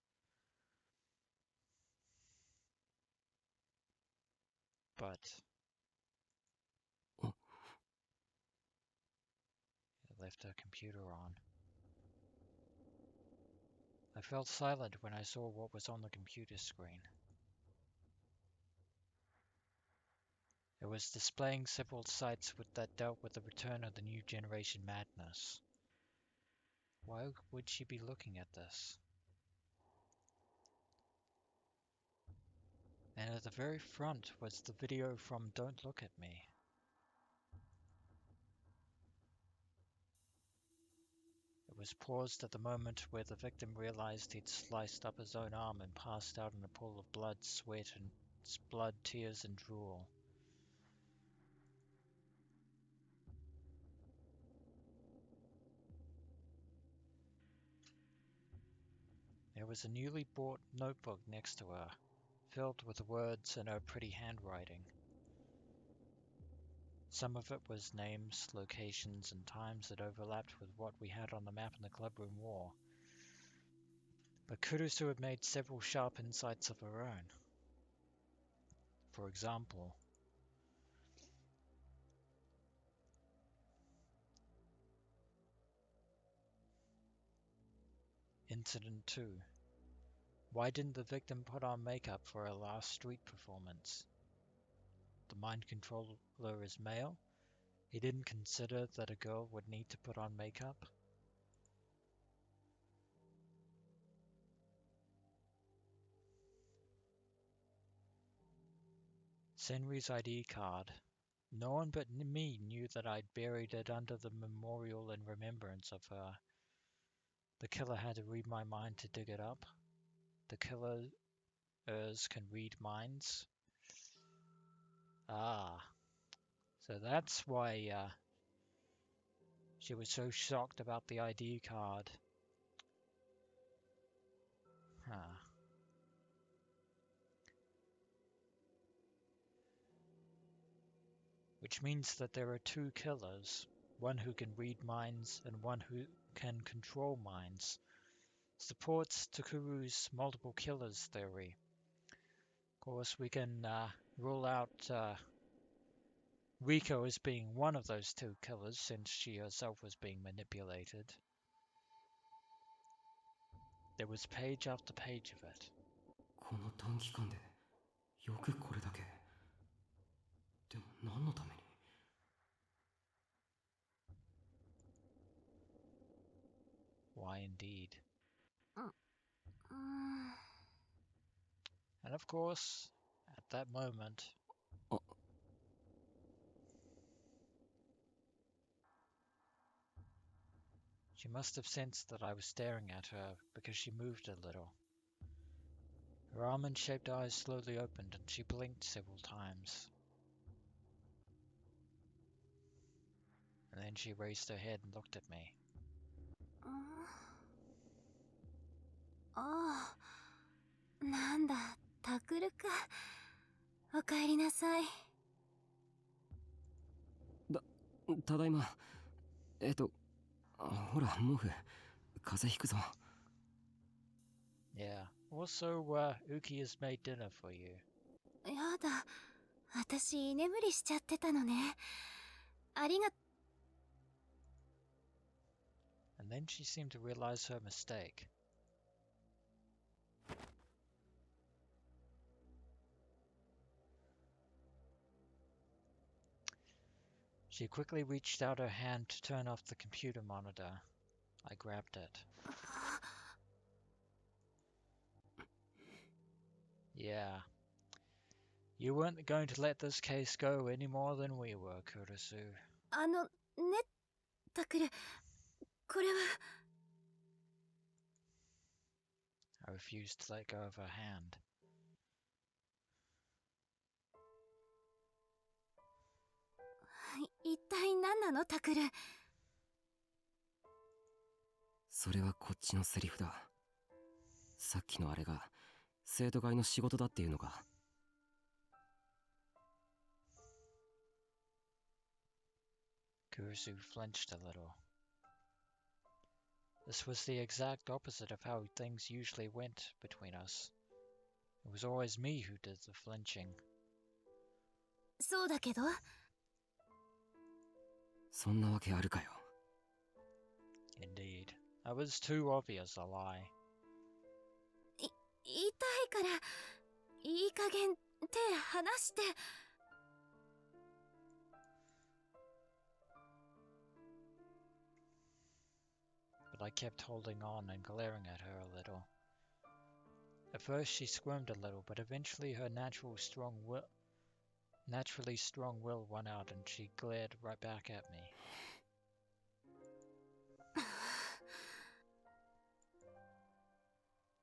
But Oh. I left her computer on. I felt silent when I saw what was on the computer screen. It was displaying several sites that dealt with the return of the new generation madness. Why would she be looking at this? And at the very front was the video from Don't Look at Me. It was paused at the moment where the victim realized he'd sliced up his own arm and passed out in a pool of blood, sweat, and blood, tears, and drool. There was a newly bought notebook next to her, filled with words in her pretty handwriting. Some of it was names, locations, and times that overlapped with what we had on the map in the clubroom wall. But Kurusu had made several sharp insights of her own. For example, Incident 2. Why didn't the victim put on makeup for her last street performance? The mind controller is male. He didn't consider that a girl would need to put on makeup. Senri's ID card. No one but me knew that I'd buried it under the memorial in remembrance of her. The killer had to read my mind to dig it up. The killers can read minds. Ah, so that's why she was so shocked about the ID card. Huh. Which means that there are two killers, one who can read minds and one who can control minds. Supports Takuru's multiple killers theory. Of course, we can rule out Riko as being one of those two killers since she herself was being manipulated. There was page after page of it. この短期間でよくこれだけ。でも何のために？ Why indeed? And of course, at that moment, she must have sensed that I was staring at her because she moved a little. Her almond-shaped eyes slowly opened and she blinked several times. And then she raised her head and looked at me. ああ、なんだ、タクルか。おかえりなさい。ただいま。ほら、毛布。風邪ひくぞ。Yeah. Also, Uki has made dinner for you. やだ、私居眠りしちゃってたのね。ありが And then she seemed to realize her mistake. She quickly reached out her hand to turn off the computer monitor. I grabbed it. Yeah. You weren't going to let this case go any more than we were, Kurusu. ね、タクル、これは I refused to let go of her hand. 一体何なの、タクル。それはこっちのセリフだ。さっきのあれが生徒会の仕事だっていうのか。Kurusu flinched a little. This was the exact opposite of how things usually went between us. It was always me who did the flinching. そうだけど、そんなわけあるかよ。Indeed. That was too obvious a lie. 痛いからいい加減手離して。But I kept holding on and glaring at her a little. At first she squirmed a little, but eventually her naturally strong will won out and she glared right back at me.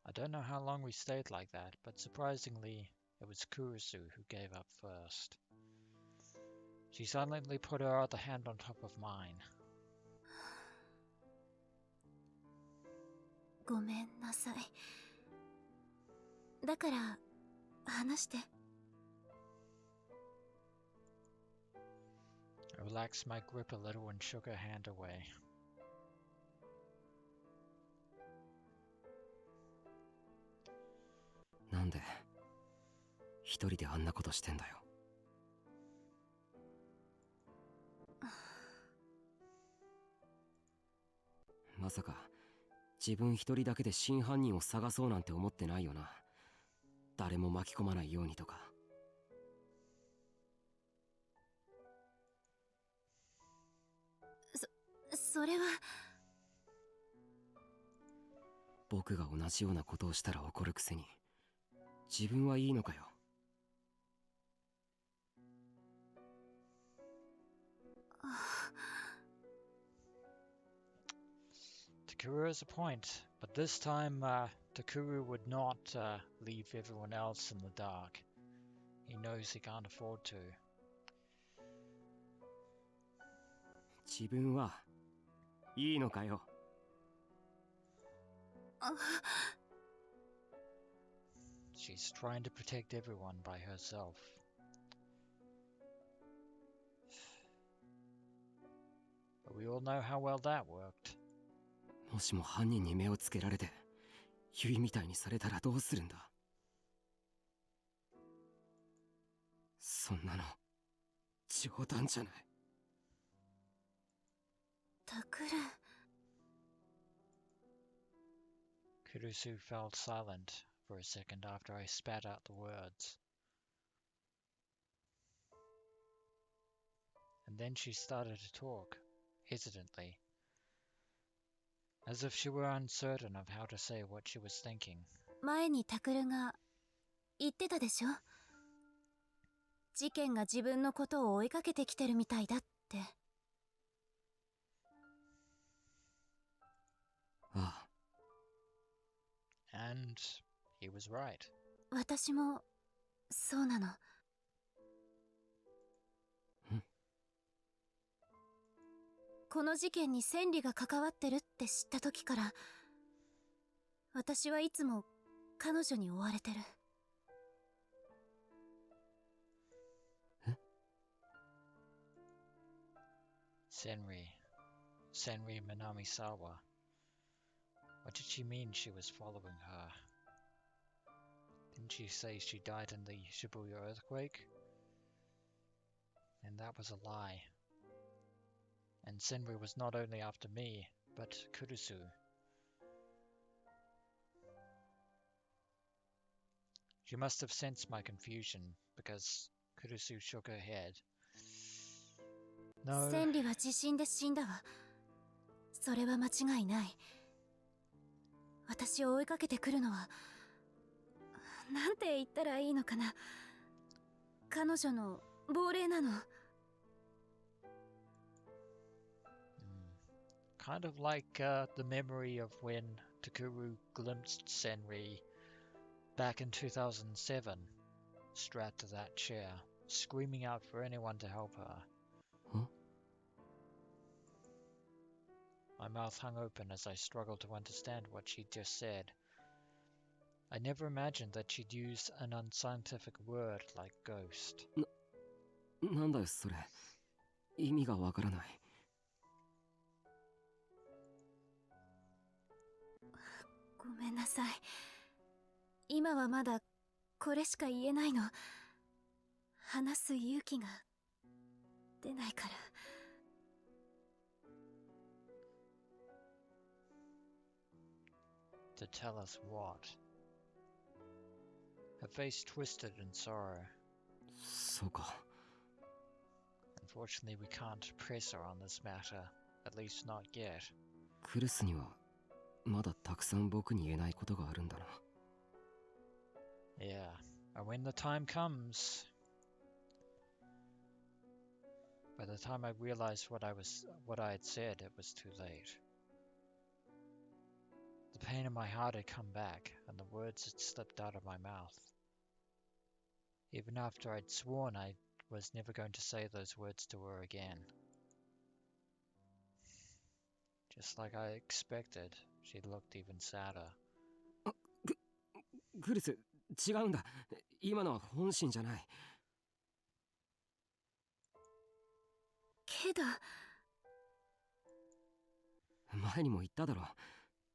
I don't know how long we stayed like that, but surprisingly, it was Kurusu who gave up first. She silently put her other hand on top of mine. ごめんなさい。だから話して。I relaxed my grip a little and shook her hand away. なんで一人であんなことしてんだよ。まさか自分一人だけで真犯人を探そうなんて思ってないよな。誰も巻き込まないようにとか。それは僕が同じようなことをしたら怒るくせに自分はいいのかよ。Takuru has a point, but this time Takuru would not leave everyone else in the dark. He knows he can't afford to. 自分はいいのかよ。She's trying to protect everyone by herself. But we all know how well that worked. もしも犯人に目をつけられてユイみたいにされたらどうするんだ。そんなの冗談じゃない。タクル。Kurusu fell silent for a second after I spat out the words. And then she started to talk, hesitantly, as if she were uncertain of how to say what she was thinking. 前にタクルが言ってたでしょ。事件が自分のことを追いかけてきてるみたいだって。ああ。And he was right. 私もそうなの。この事件に千里が関わってるって知った時から私はいつも彼女に追われてる。Senri, Senri Minamisawa. What did she mean she was following her? Didn't she say she died in the Shibuya earthquake? And that was a lie. And Senri was not only after me, but Kurusu. She must have sensed my confusion, because Kurusu shook her head. No. 千里は地震で死んだわ。それは間違いない。私を追いかけてくるのは、なんて言ったらいいのかな。彼女の亡霊なの。Kind of like the memory of when Takuru glimpsed Senri back in 2007, strapped to that chair, screaming out for anyone to help her. Huh? My mouth hung open as I struggled to understand what she'd just said. I never imagined that she'd use an unscientific word like ghost. なんだよそれ。意味がわからない。ごめんなさい。今はまだこれしか言えないの。話す勇気が出ないから。To tell us what? Her face twisted in sorrow. そうか。Unfortunately, we can't press her on this matter, at least not yet. クルスにはまだたくさん僕に言えないことがあるんだな。Yeah, and when the time comes... By the time I realized what I had said, it was too late. The pain in my heart had come back, and the words had slipped out of my mouth. Even after I'd sworn I was never going to say those words to her again. Just like I expected, she looked even sadder. クルス、違うんだ。今のは本心じゃない。けど、前にも言っただろ。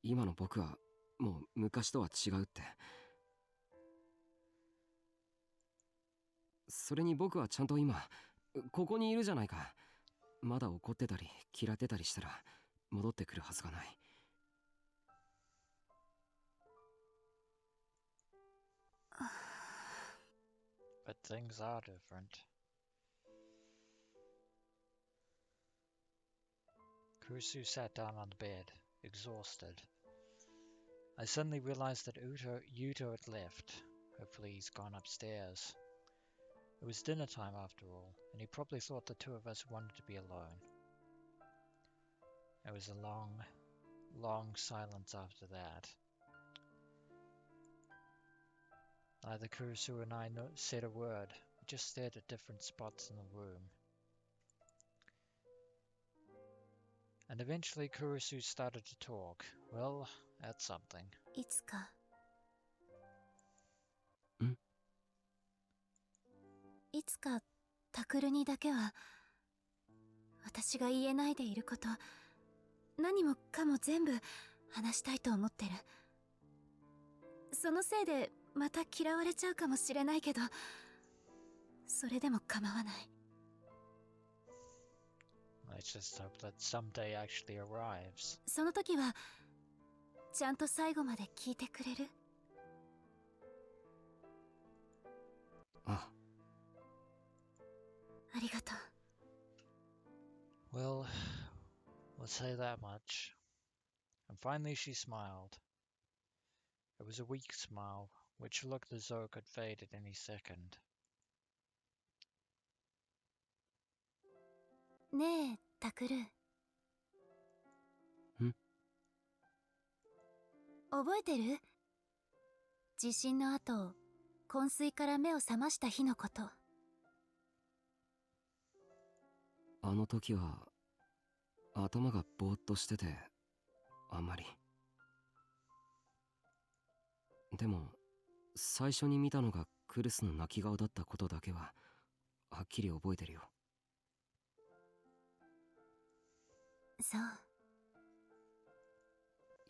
今の僕はもう昔とは違うって。それに僕はちゃんと今ここにいるじゃないか。まだ怒ってたり嫌ってたりしたら戻ってくるはずがない。But things are different. Kurusu sat down on the bed, exhausted. I suddenly realized that Yuto had left. Hopefully he's gone upstairs. It was dinner time after all, and he probably thought the two of us wanted to be alone. There was a long, long silence after that. Neither Kurusu and I said a word. We just stared at different spots in the room. And eventually Kurusu started to talk. Well, that's something. いつか。いつかタクルにだけは私が言えないでいること、何もかも全部話したいと思ってる。そのせいでまた嫌われちゃうかもしれないけど、それでも構わない。Let's just hope that someday actually arrives. その時はちゃんと最後まで聞いてくれる？あ。ありがとう。Well, we'll say that much. And finally she smiled. It was a weak smile, which looked as though it could fade at any second. ねえ、タクル。覚えてる？地震の後、昏睡から目を覚ました日のこと。あの時は頭がぼーっとしててあんまり。でも最初に見たのがクルスの泣き顔だったことだけははっきり覚えてるよ。そう。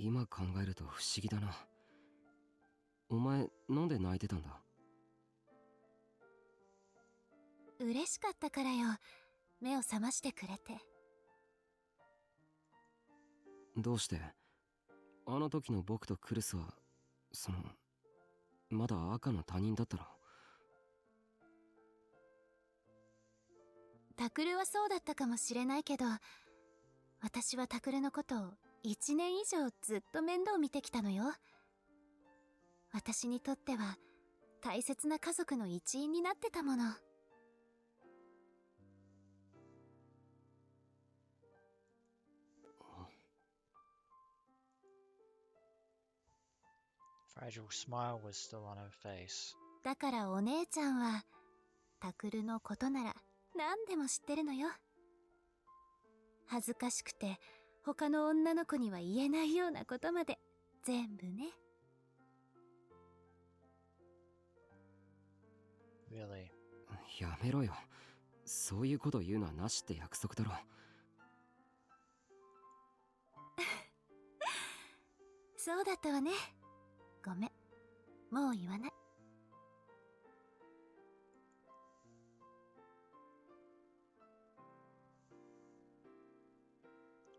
今考えると不思議だな。お前、なんで泣いてたんだ？嬉しかったからよ。目を覚ましてくれて。どうして？あの時の僕とクルスは、まだ赤の他人だったろ。タクルはそうだったかもしれないけど、私はタクルのことを1年以上ずっと面倒見てきたのよ。私にとっては大切な家族の一員になってたもの。Fragile smile was still on her face. だからお姉ちゃんはタクルのことなら何でも知ってるのよ。恥ずかしくて他の女の子には言えないようなことまで全部ね。Really? やめろよ。そういうこと言うのはなしって約束だろ。そうだったわね。ごめん。もう言わない。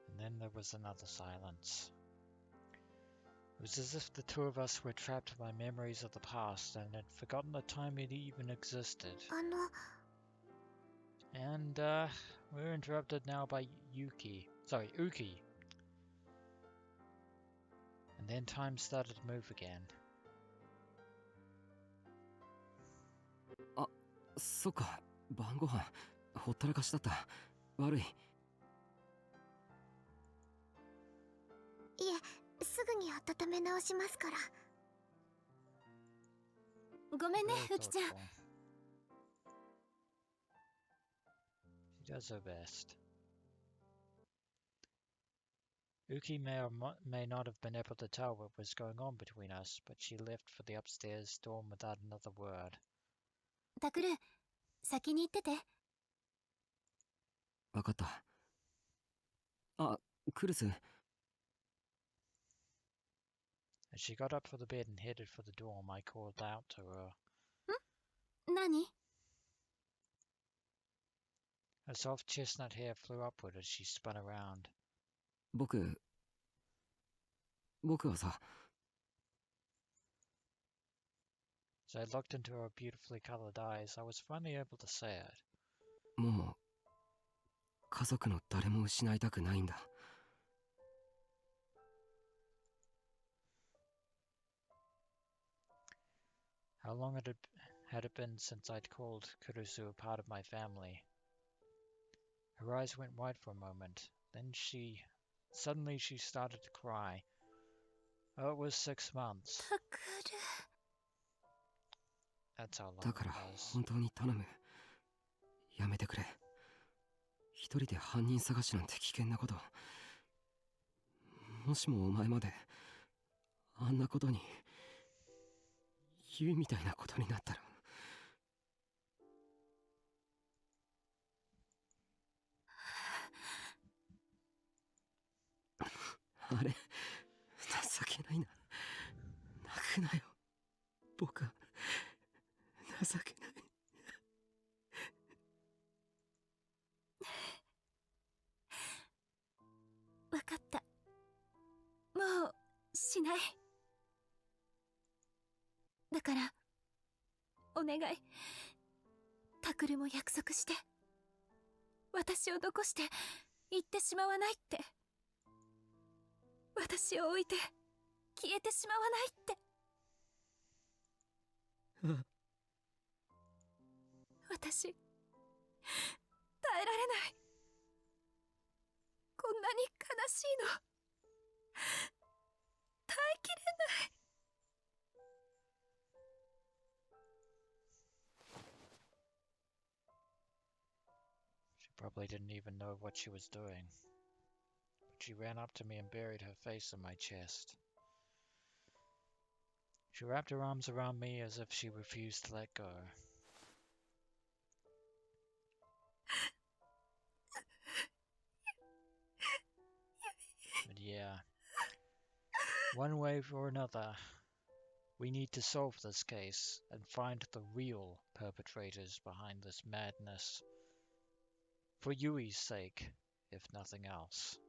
And then there was another silence. It was as if the two of us were trapped by memories of the past and had forgotten the time it even existed. And we're interrupted now by Uki. And then time started to move again. あ、そっか。晩ご飯ほったらかしだった。悪い。いえ、すぐに温め直しますから。ごめんね、 Very ウキちゃん。 thoughtful. She does her best. Uki may not have been able to tell what was going on between us, but she left for the upstairs dorm without another word. タクル、先に行ってて。わかった。あ、クルス。As she got up for the bed and headed for the dorm, I called out to her. 何？ Her soft chestnut hair flew upward as she spun around. 僕はさ。As I looked into her beautifully colored eyes, I was finally able to say it. もう家族の誰も失いたくないんだ。How long had it been since I'd called Kurusu a part of my family? Her eyes went wide for a moment. Then suddenly she started to cry. Oh, it was 6 months. タクル。 That's how long だ it から was. 本当に頼む。やめてくれ。一人で犯人探しなんて危険なこと。もしもお前まであんなことに言うみたいなことになったら。あれ、情けないな。泣くなよ。僕は情けない。わかった。もうしない。だからお願い、タクルも約束して。私を残して行ってしまわないって。私を置いて消えてしまわないって。私耐えられない。こんなに悲しいの耐えきれない。She probably didn't even know what she was doing. But she ran up to me and buried her face in my chest. She wrapped her arms around me as if she refused to let go. But yeah, One way or another, we need to solve this case and find the real perpetrators behind this madness. For Yui's sake, if nothing else.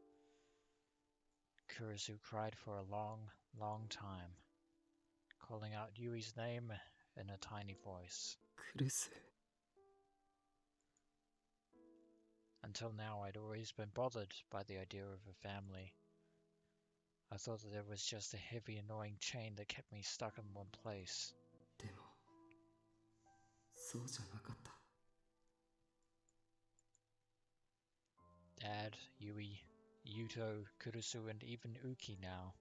Kurusu cried for a long, long time, calling out Yui's name in a tiny voice. Kurusu. Until now, I'd always been bothered by the idea of a family. I thought that it was just a heavy, annoying chain that kept me stuck in one place. でも、そうじゃなかった。Dad, Yui, Yuto, Kurusu, and even Uki now.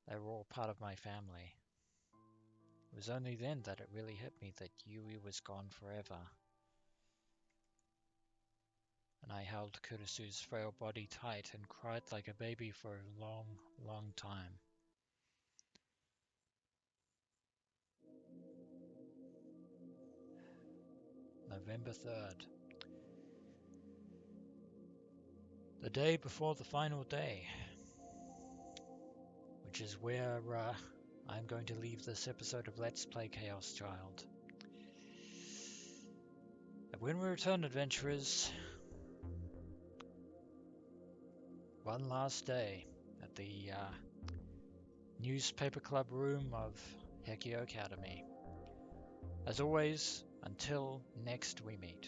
They were all part of my family. It was only then that it really hit me that Yui was gone forever. And I held Kurusu's frail body tight and cried like a baby for a long, long time. November 3rd. The day before the final day, which is where I'm going to leave this episode of Let's Play ChäoS Child. And when we return, adventurers, one last day at the newspaper club room of Hekio Academy. As always, until next we meet.